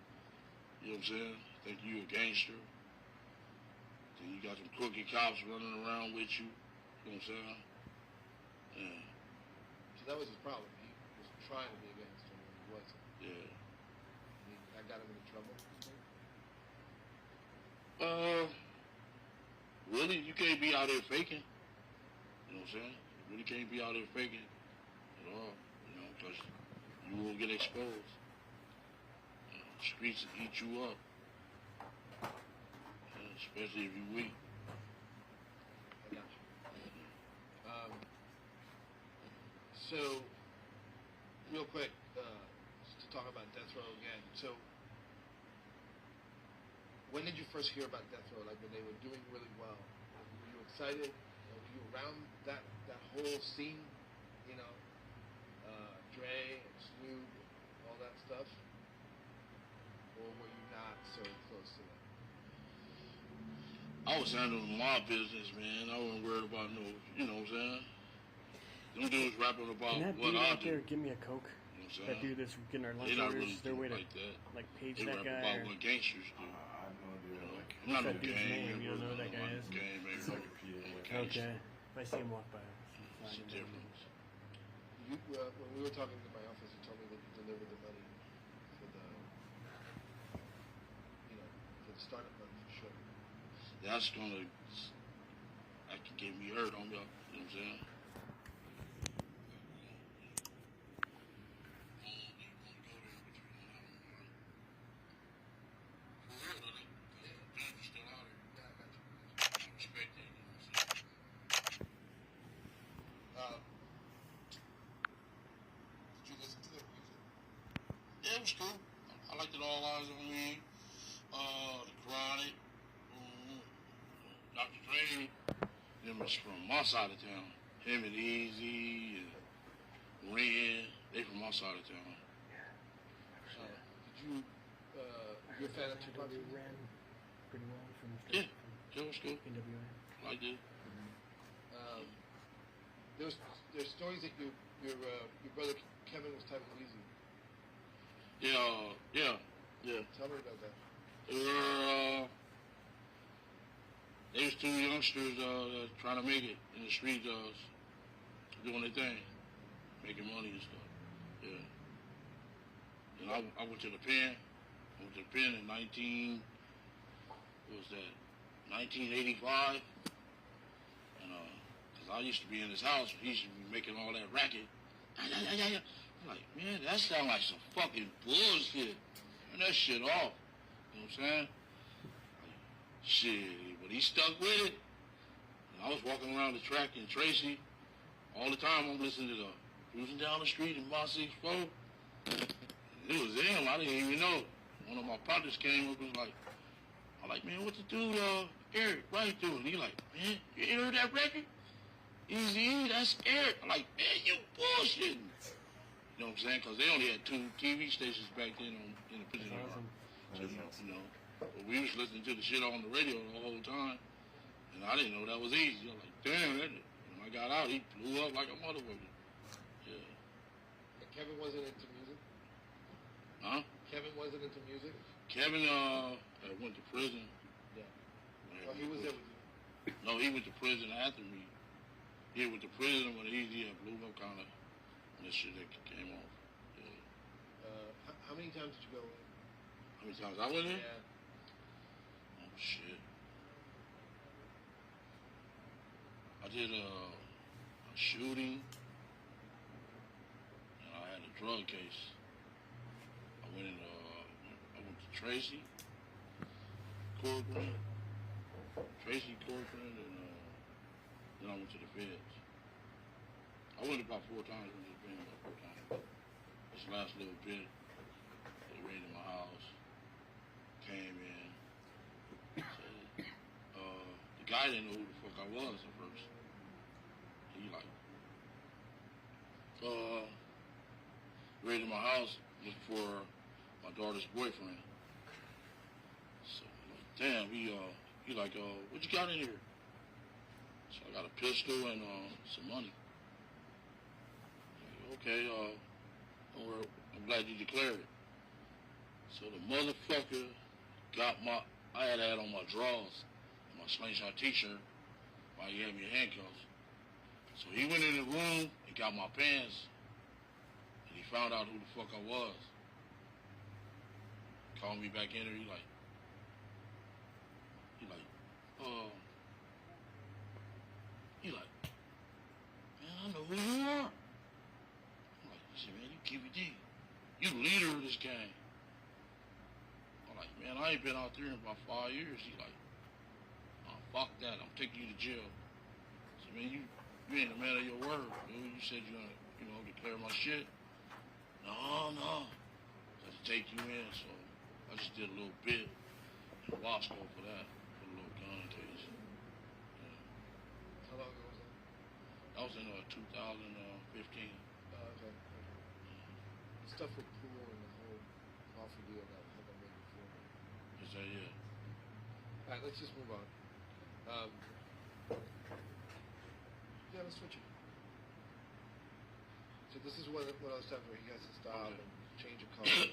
you know what I'm saying? Think you a gangster. Then you got some crooked cops running around with you, you know what I'm saying? Yeah. So that was his problem. He was trying to be a gangster when he wasn't. Yeah. That got him into trouble. Really, you can't be out there faking. You know what I'm saying? You really can't be out there faking at all, you know, because you will get exposed. You know, the streets will eat you up, especially if you're weak. I got you. So, real quick, just to talk about Death Row again. So, when did you first hear about Death Row? Like when they were doing really well, were you excited? Were you around that whole scene? You know, Dre and Snoop, all that stuff, or were you not so close to that? I was handling my business, man. I wasn't worried about no, you know what I'm saying? Them dudes rapping about Can that what dude I out do. there give me a Coke? You know what I'm That saying? dude that's getting our lunch They not orders, really their way to like that. like page They that rap guy. about Or... what gangsters do. I'm not no What's that dude's gang name? You don't know who that member. guy I'm is? not a gang member. Okay. If I see him walk by, It's a difference. You, when we were talking in my office, you told me that you delivered the money for the, for the startup money for sure. That can get me hurt on y'all. You know what I'm saying? Did you listen to their music? Yeah, it was cool. I liked it. All Eyes on Me, The Chronic, Dr. Dre. Them was from my side of town. Him and Easy and Ren, they from my side of town. Did you, you're a fan of Tupac? ran pretty well from Yeah, that was cool. NWA. I did. There's stories that your brother Kevin was typing easy. Yeah. Tell me about that. They was two youngsters trying to make it in the street, doing their thing, making money and stuff. Yeah. And I went to the pen. I went to the pen in 1985. And cause I used to be in his house. He used to be making all that racket. I'm like, man, that sound like some fucking bullshit. Turn that shit off. You know what I'm saying? Shit, but he stuck with it. And I was walking around the track in Tracy all the time. I'm listening to the cruising down the street in my 6'4". It was him. I didn't even know. One of my partners came up and was like, I'm like, man, what the dude, Eric, right doing? He like, man, you ain't heard that record? Easy, that's Eric. I'm like, man, you bullshitting. You know what I'm saying? Because they only had 2 TV stations back then in the prison yard. So, you know, but we was listening to the shit on the radio the whole time, and I didn't know that was easy. I was like, damn, when I got out, he blew up like a motherfucker. Yeah. And Kevin wasn't into music? Huh? Kevin wasn't into music? Kevin went to prison. Yeah. Oh, he was there with you? No, he went to prison after me. He went to prison when Easy and blew up kind of, and this shit that came off. Yeah. How many times did you go in? How many times I went in? Yeah. Oh, shit. I did a shooting, drug case. I went to Tracy, Corcoran, and then I went to the feds. I went about 4 times, went to the feds about 4 times. This last little bit, they raided my house, came in. Said, the guy didn't know who the fuck I was at first. He like, raided my house looking for my daughter's boyfriend. So I'm like, damn, he like, what you got in here? So I got a pistol and some money. Like, okay, don't worry, I'm glad you declared it. So the motherfucker got I had on my drawers, my slingshot t-shirt, while he had me in handcuffs. So he went in the room and got my pants, and he found out who the fuck I was. Called me back in there, he like, man, I know who you are. I'm like, he said, man, you KVD. You the leader of this gang. I'm like, man, I ain't been out there in about 5 years. He like, oh, fuck that, I'm taking you to jail. I said, man, you ain't a man of your word, dude. You said you're gonna, declare my shit. No. I had to take you in, so I just did a little bit in Wasco for that, for a little gun case. Yeah. How long ago was that? That was in 2015. Okay. The stuff with Pool and the whole offer deal that I made before. Is that it? All right, let's just move on. Yeah, let's switch it. So this is what I was talking about. He has to stop and change a color.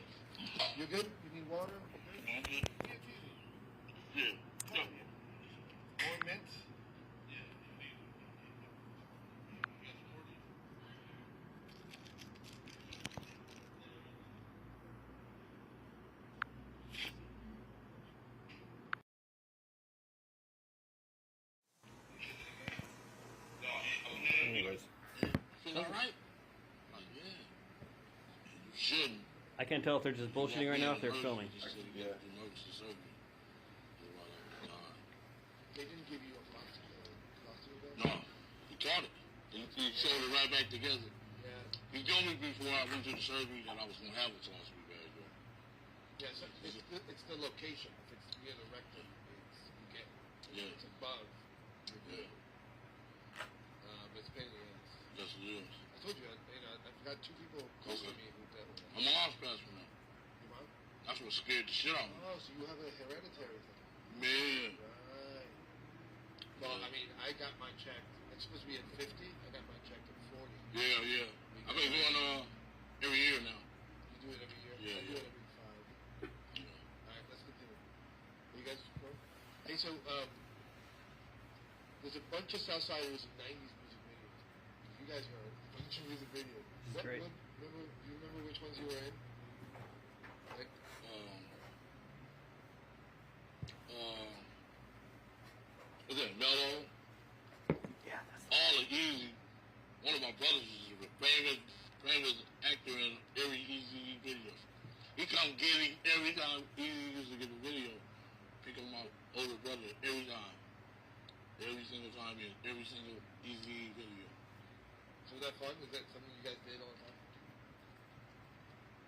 You good? You need water? I'm good. Yeah. More mint? Anyways. Feel all right? Like, yeah. You shouldn't. I can't tell if they're just bullshitting right now, if they're filming. Yeah. They didn't give you a costume though? No. He taught it. He showed it right back together. Yeah. He told me before I went to the surgery that I was going to have a colostomy bag. Yeah, so it's the location. If it's near the rectum, you get it. Yeah. If it's above, you're good. But it's pain in the ass. Yes, it is. I told you, I've got 2 people close to me who dealt with that. My mom's passed from that. Your mom? That's what scared the shit out of me. Oh, so you have a hereditary thing. Man. Right. Well, I mean, I got my checked. It's supposed to be at 50. I got my checked at 40. Yeah. I've been going every year now. You do it every year? Yeah, I do it every 5. Yeah. All right, let's continue. You guys support? Hey, so there's a bunch of Southsiders in 90s music videos. You guys are a bunch of music videos. That's great. Do you remember which ones you were in? Like, what's that, Mellow? Yeah, All the Easy. One of my brothers is a famous actor in every Easy video. He come get him every time Easy used to get a video. Pick up my older brother every time. Every single time in every single Easy video. so was that fun? Was that something you guys did all the time?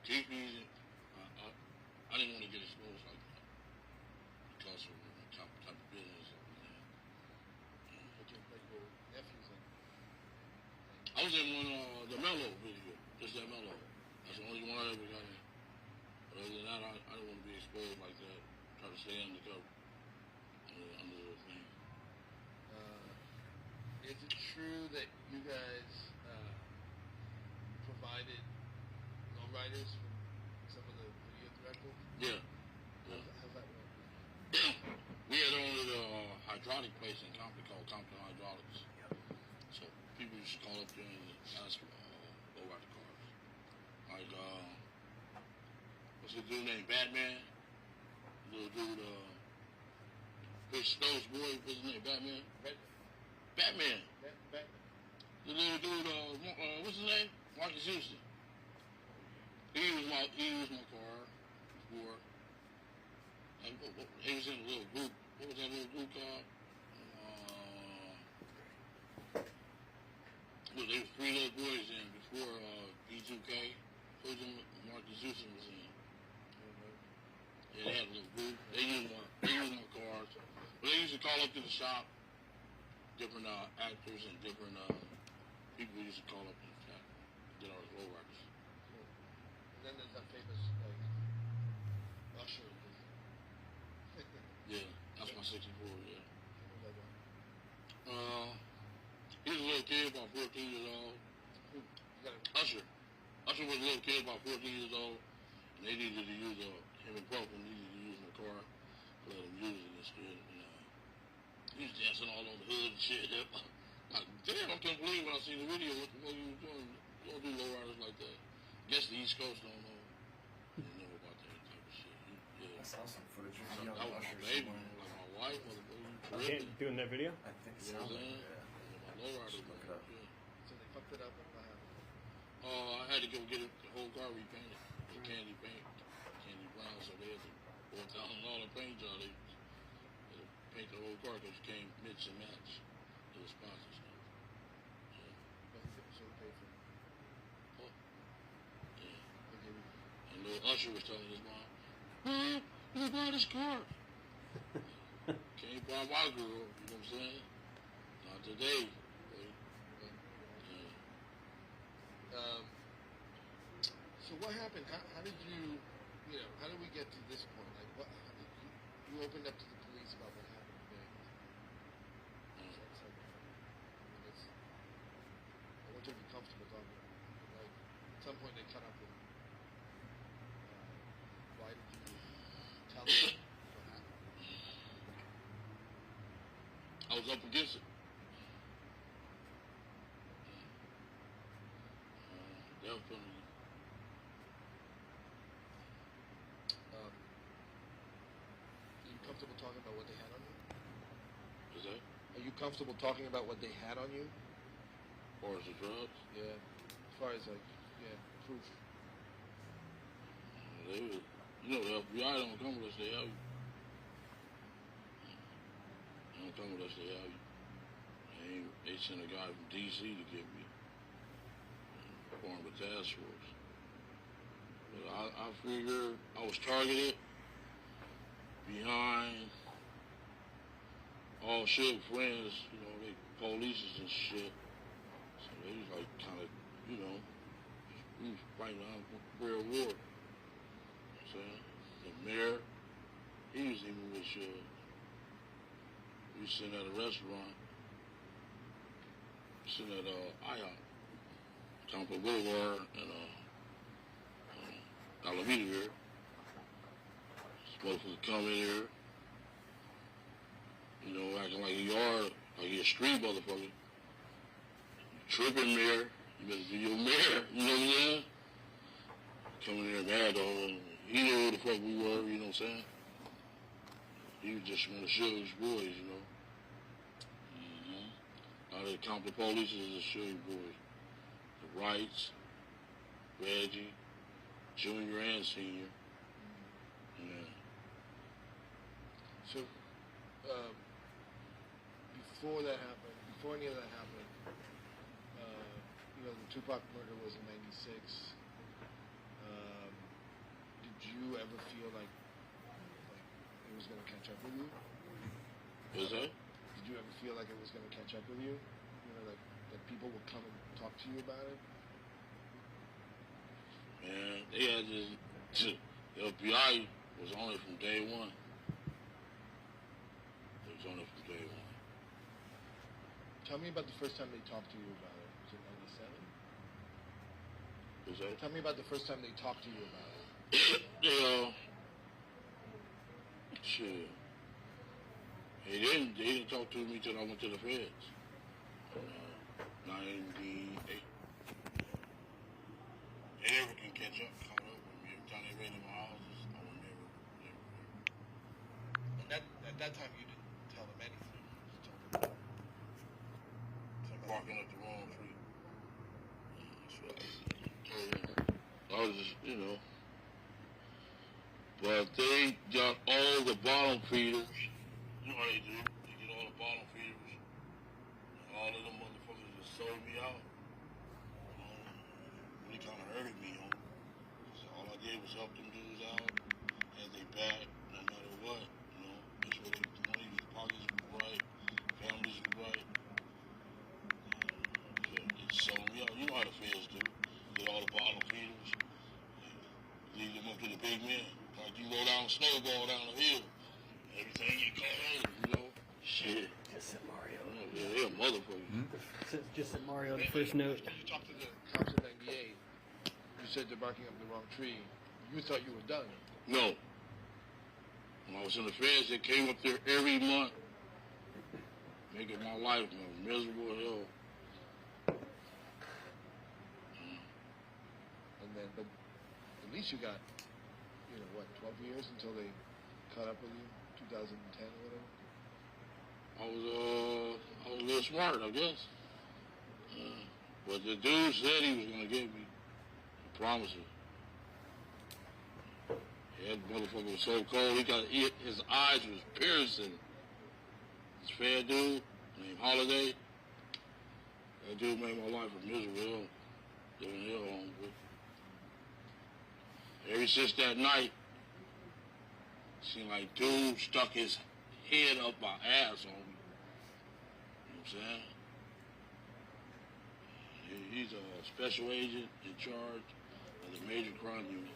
Keep Easy. I didn't want to get exposed like that because of the type of business. Like your nephews and... I was in one the Mellow video. Just that Mellow. That's the only one I ever got in. But other than that, I didn't want to be exposed like that. Try to stay undercover. Under the thing. Is it true that you guys provided lowriders from some of the video directors? Yeah. How's that work? We had only the hydraulic place in Compton called Compton Hydraulics. So people used to call up there and ask for lowrider cars. Like, what's the dude named Batman? Little dude, Chris Snow's boy, what's his name? Batman? Batman. Batman. The little dude, what's his name? Marcus Houston. He used my car before. He was in a little group. What was that little group called? Well, there was 3 little boys in before E2K. Marcus Houston was in. Yeah, they had a little group. They used my cars. But they used to call up to the shop, different actors and different people used to call up to the shop, get all the low riders. And then there's that famous, Usher. Yeah, that's my 64, yeah. He was a little kid, about 14 years old. Usher. Usher was a little kid, about 14 years old, and they needed to use him and Puffin needed to use my car, let him use it instead. He was dancing all on the hood and shit. Like, damn, I can't believe when I seen the video what the fuck you was doing. You don't do lowriders like that. Guess the East Coast don't know. They don't know about that type of shit. Yeah. I saw some footage of That young was my Usher baby, somewhere. like my wife, motherfucker. Okay, doing that video? I think You know so. what I'm saying? Yeah. My lowrider, Look it up. yeah. So they fucked it up and what happened? I had to go get the whole car repainted. The candy paint, candy brown, so they had to $4,000 paint job. They had to paint the whole car because it came mix and match to the sponsors. So who paid for it? Yeah. And little Usher was telling his mom, "Mom, you buy this car." Can't buy my girl, you know what I'm saying? Not today. So what happened? How did you know, how did we get to this point? Like, how did you opened up to the police about what happened today? I want you to be comfortable talking about it. Like, at some point they cut up with why did you tell them what happened? I was up against it. Definitely. Are you comfortable talking about what they had on you? Is that? Are you comfortable talking about what they had on you? Or is it drugs? Yeah. As far as like, proof. They would, the FBI don't come unless they have you. They don't come unless they have you. They sent a guy from D.C. to get me. Formed a task force. But I figured I was targeted behind all shit friends, they polices and shit. So they was like kind of, we was fighting on real war. You know what I'm saying? The mayor, he was even with we was sitting at a restaurant, sitting at IHOP, Tampa Boulevard and Alameda here. This motherfucker come in here, acting like you are, like you're a street motherfucker. You tripping, mayor. You better do your mayor, you know what I'm saying? Coming in there mad though, and he knew who the fuck we were, you know what I'm saying? He was just one of Sugar's boys, Now they count the police as the Sugar boys. The Wrights, Reggie, Junior and Senior. Yeah. So, before that happened, before any of that happened, the Tupac murder was in '96. Did you ever feel like it was going to catch up with you? What's that? Did you ever feel like it was going to catch up with you? Like that people would come and talk to you about it? Man, they had the FBI was on it from day one. It was on it from day one. Tell me about the first time they talked to you about it. Was it '97? What's that? Tell me about the first time they talked to you about it. Shit. They didn't talk to me till I went to the feds. 98. They never can catch up, caught up with me. Every time they raided my houses, I would never. And at that time, you didn't tell them anything. You just told them. It's like walking up the wrong tree. That's what I told them. I was just, you know. But they got all the bottom feeders. You know how they do. They get all the bottom feeders. And all of them motherfuckers just sold me out. Really kind of hurted me, So all I did was help them dudes out. Had they back, no matter what. Make sure the money, pockets were right. Families were right. They sold me out. You know how the feds do. Get all the bottom feeders. Lead them up to the big men. Like you go down snowball down the hill. Everything you call, Shit. Just said Mario. Yeah, they're a motherfucker. Just said Mario, the first note. You talked to the cops in 98. You said they're barking up the wrong tree. You thought you were done. No. When I was in the feds, they came up there every month, making my life miserable as hell. And then, but at least you got, 12 years until they caught up with you, 2010 or whatever? I was a little smart, I guess. But the dude said he was going to get me. He promised it. That motherfucker was so cold, his eyes was piercing. This fair dude named Holiday, that dude made my life a miserable. Living hell on, ever since that night, seemed like dude stuck his head up my ass on me. You know what I'm saying? He's a special agent in charge of the major crime unit.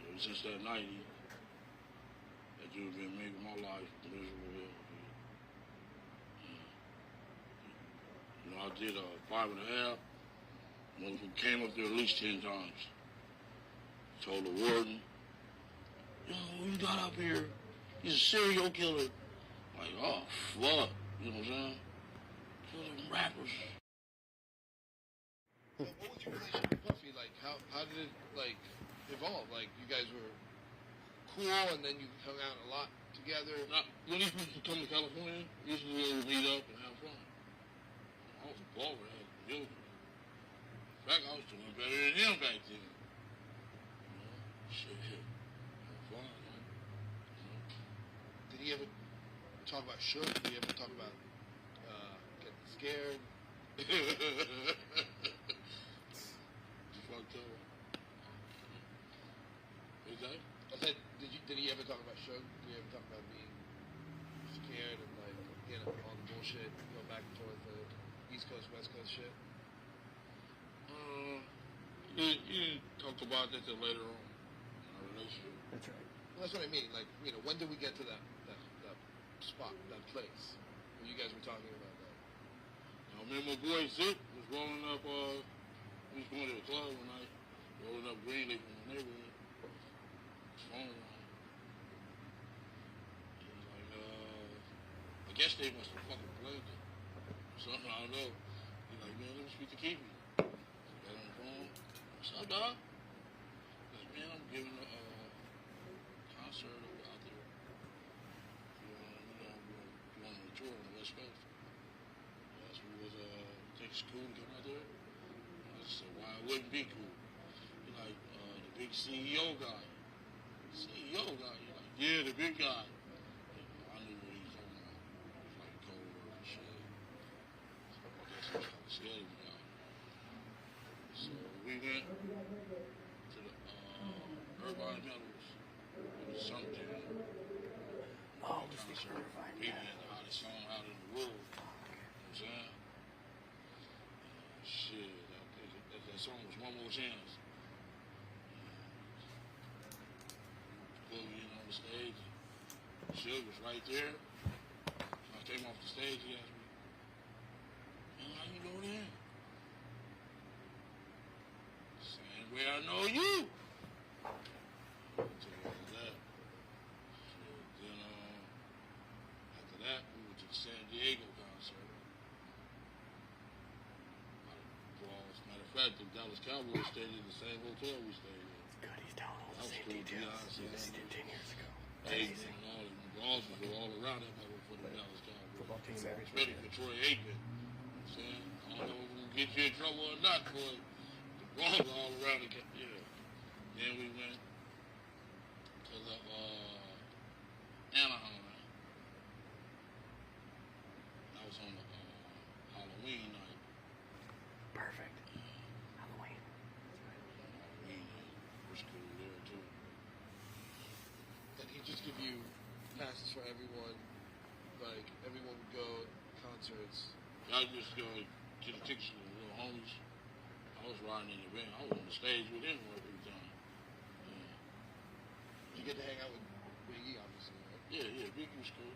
Ever since that night, that dude been making my life miserable. I did 5.5. Motherfucker came up there at least 10 times. Told the warden, yo, what you got up here? He's a serial killer. Like, oh, fuck. You know what I'm saying? Kill them rappers. What was your relationship with Puffy like? How did it, evolve? Like, you guys were cool and then you hung out a lot together? When he used to come to California, we used to meet up and have fun. I was a baller. I was a builder. In fact, I was doing better than him back then. Shit. Fun, man. Did he ever talk about Shook? Did he ever talk about getting scared? You fucked up. What's that? I said, did he ever talk about Shook? Did he ever talk about being scared and all the bullshit, go back and forth, the East Coast, West Coast shit? You talked about that later on in our relationship. That's right. Well, that's what I mean. Like, when did we get to that spot, that place where you guys were talking about that? Now, me and my boy Zip was rolling up, we was going to the club one night, rolling up Greenleaf in the neighborhood. His phone rang. He was like, I guess they must have fucking played it. Something, I don't know. He's like, man, let me speak to Keepy. I got on the phone. What's up, dog? He's like, man, I'm giving a concert out there. We're on a tour on the West Coast. So we was, think it's cool to come out there? I said, why it wouldn't be cool? He's like, the big CEO guy. CEO guy? You're like, yeah, the big guy. I knew what he was talking about. It was like cold word and shit. So I guess I was kind of scared of the guy. So we went to the Irvine Meadows. It was something. Oh, just the Irvine. He had the hottest song out in the world. You know what I'm saying? Shit, that song was One More Chance. Boogie on the stage. Suge was right there. When I came off the stage, he asked me, man, how you doing here? Same way I know you. I took him to that. Then, after that, we went to the San Diego concert. Matter of fact, the Dallas Cowboys stayed in the same hotel we stayed in. Good, he's telling all the same details. This did 10 years ago. Aikman and all the Boston were all around that mother for the Dallas Cowboys. Football team, Ready for Troy Aikman. You know what I'm saying? I don't know if we're going to get you in trouble or not, but the wrong all around again. Yeah. Then we went to the Anaheim. That was on the Halloween night. Perfect. Halloween. Halloween night. Was cool there too. And he just give you passes for everyone, like everyone would go concerts. I just go get a ticket with the little homies. I was riding in the van. I was on the stage with him every time. Yeah. You get to hang out with Biggie, obviously, right? Yeah, Biggie was cool.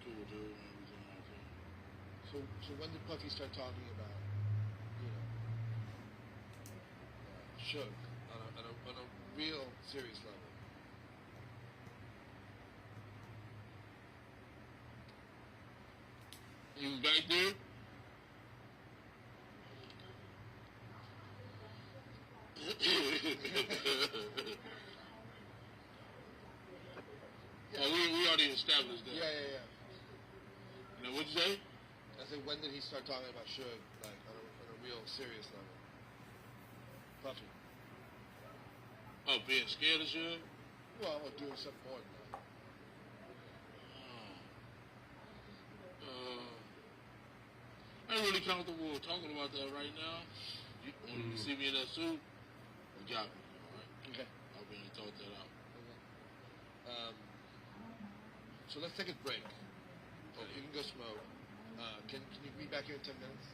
Cool dude and everything like that. So when did Puffy start talking about, Suge on a real serious level? You was back there? Oh, we already established that. Yeah. Now, what'd you say? I said, when did he start talking about Suge, like on a real serious level? Puffy. Oh, being scared of Suge? Well, or doing something more than that. I ain't really comfortable talking about that right now. When you see me in that suit, you got me, all right? Okay. I'll be able to talk that out. Okay. So let's take a break. Oh, you can go smoke. Can you be back here in 10 minutes?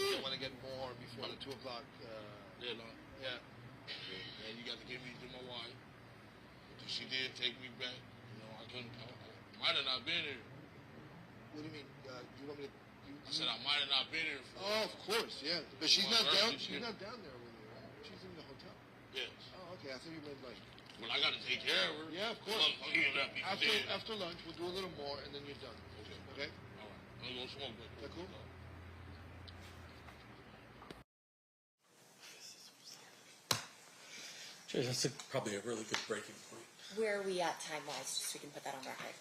I want to get more before the 2 o'clock. Deadline. Yeah. And you got to give me to my wife. She did take me back. I couldn't. I might have not been here. What do you mean? You want me to? I said I might have not been here. Oh, of course, yeah. But she's not down. She's not down there with you, right? She's in the hotel. Yes. Oh, okay. I thought you meant like. Well, I got to take care of her. Yeah, of course. After lunch, we'll do a little more, and then you're done. Okay. All right. I'm gonna smoke. Is that cool? Jay, that's probably a really good breaking point. Where are we at time-wise, just so we can put that on record?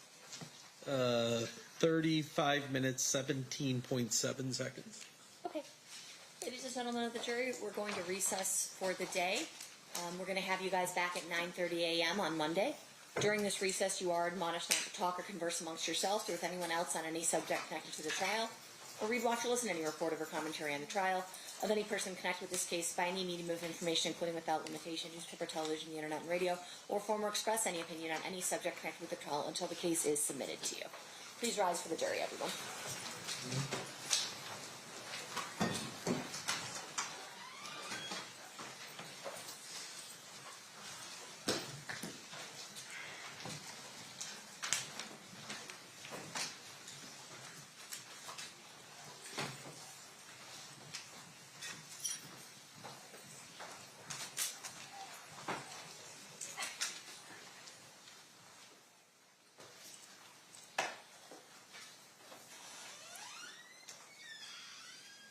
35 minutes, 17.7 seconds. Okay. Ladies and gentlemen of the jury, we're going to recess for the day. We're going to have you guys back at 9:30 a.m. on Monday. During this recess, you are admonished not to talk or converse amongst yourselves or with anyone else on any subject connected to the trial, or read, watch, or listen to any report or commentary on the trial of any person connected with this case by any medium of information, including without limitation, newspaper, television, the internet, and radio, or form or express any opinion on any subject connected with the trial until the case is submitted to you. Please rise for the jury, everyone.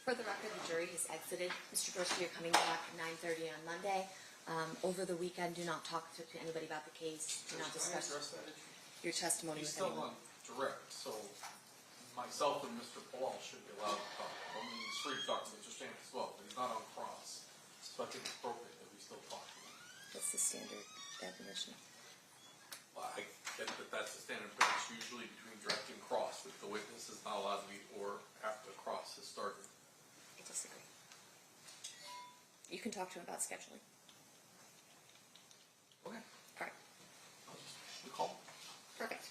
For the record, the jury has exited. Mr. Dorsey, you're coming back at 9:30 on Monday. Over the weekend, do not talk to anybody about the case. Do not discuss your testimony with anyone. He's still on direct, so myself and Mr. Paul should be allowed to talk. I mean, he's free to talk to Mr. Stan as well, but he's not on cross. So I think it's appropriate that we still talk to him. What's the standard definition? Well, I get that that's the standard, but it's usually between direct and cross, that the witness is not allowed to be, or after the cross has started. I disagree. You can talk to him about scheduling. Okay. All right. I'll just call him. Perfect.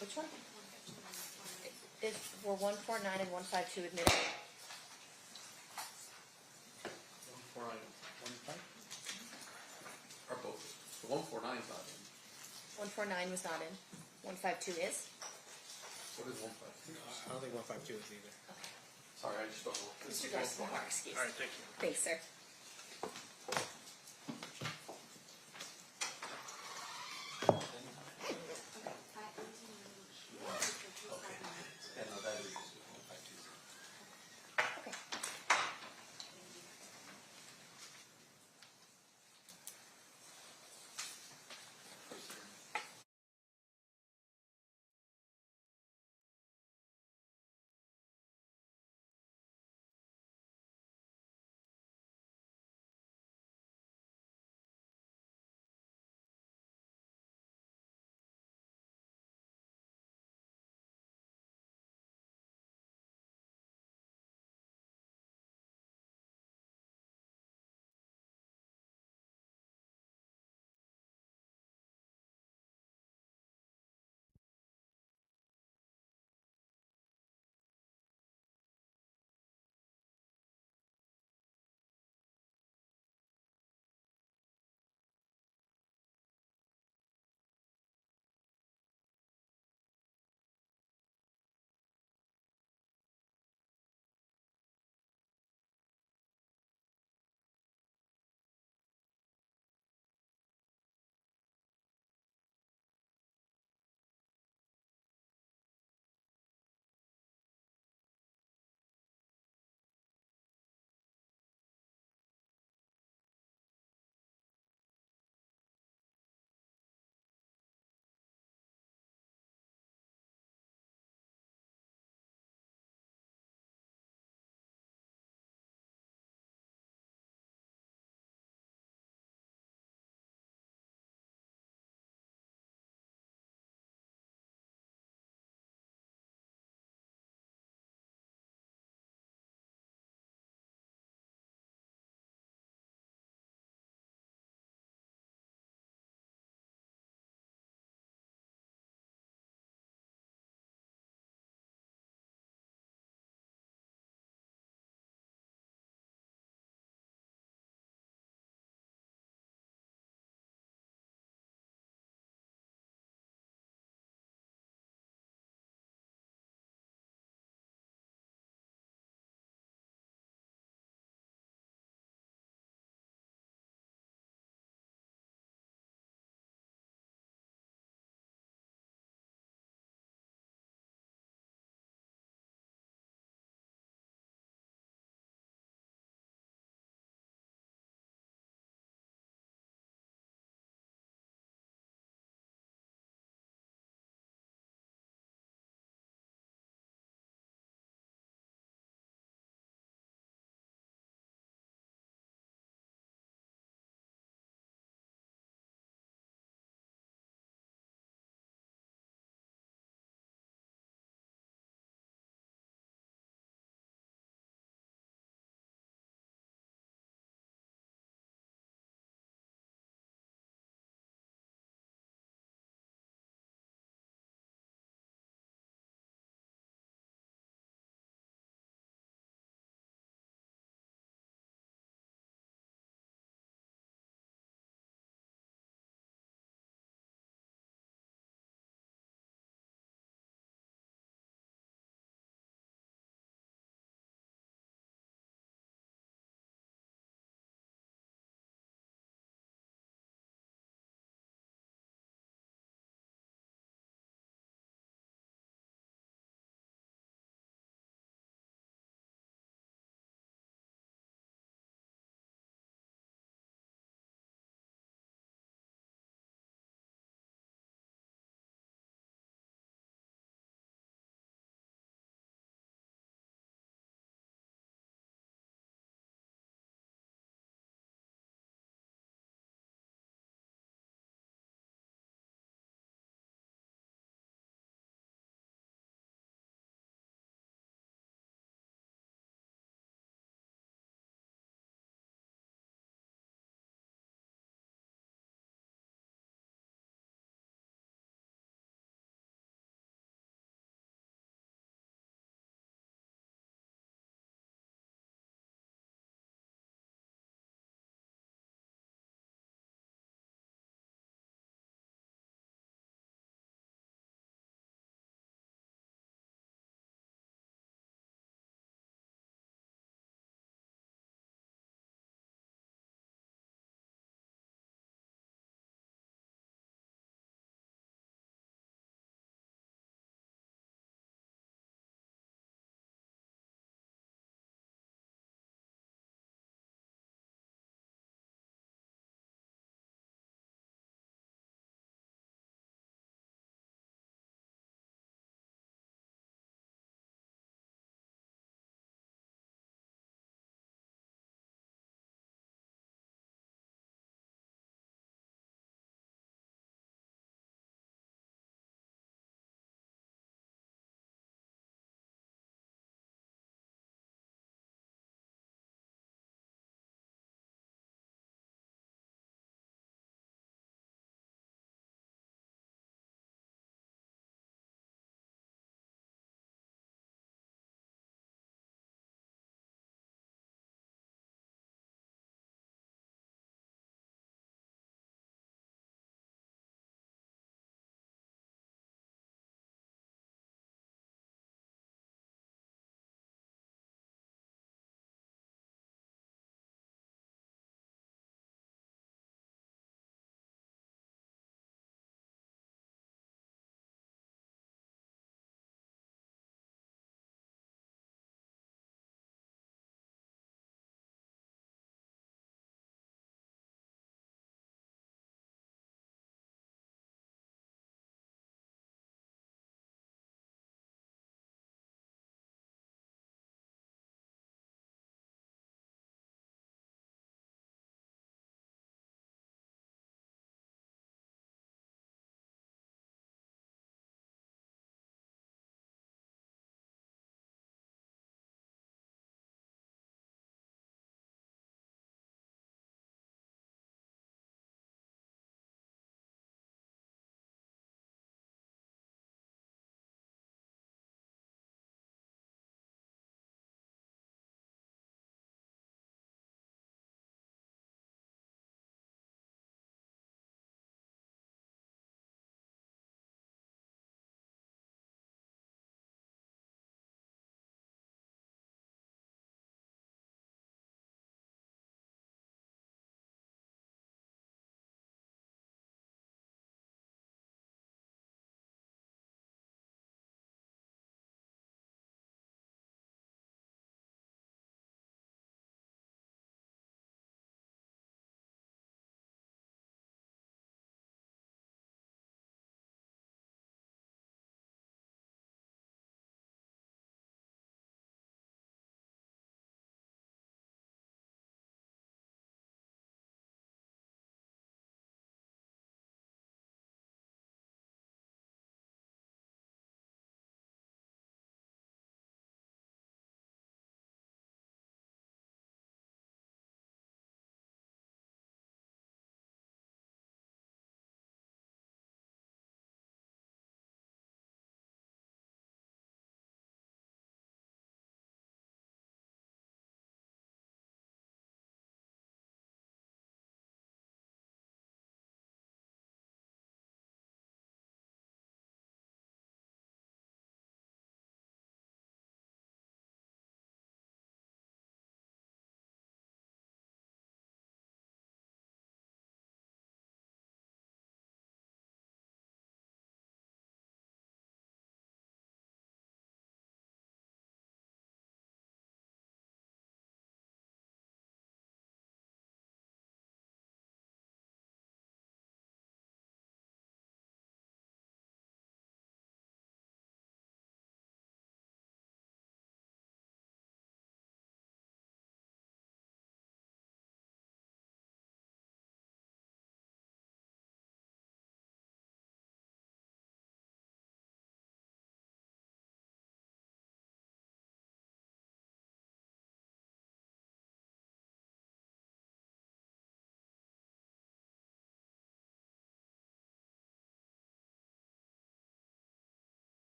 Which one? Were 149 and 152 admitted? 149, 155? Or both? The 149 is not in. 149 was not in. 152 is? What is 152? I don't think 152 is either. Okay. Sorry, I just don't know. Mr. Garcia, more excuse. All right, thank you. Thanks, sir.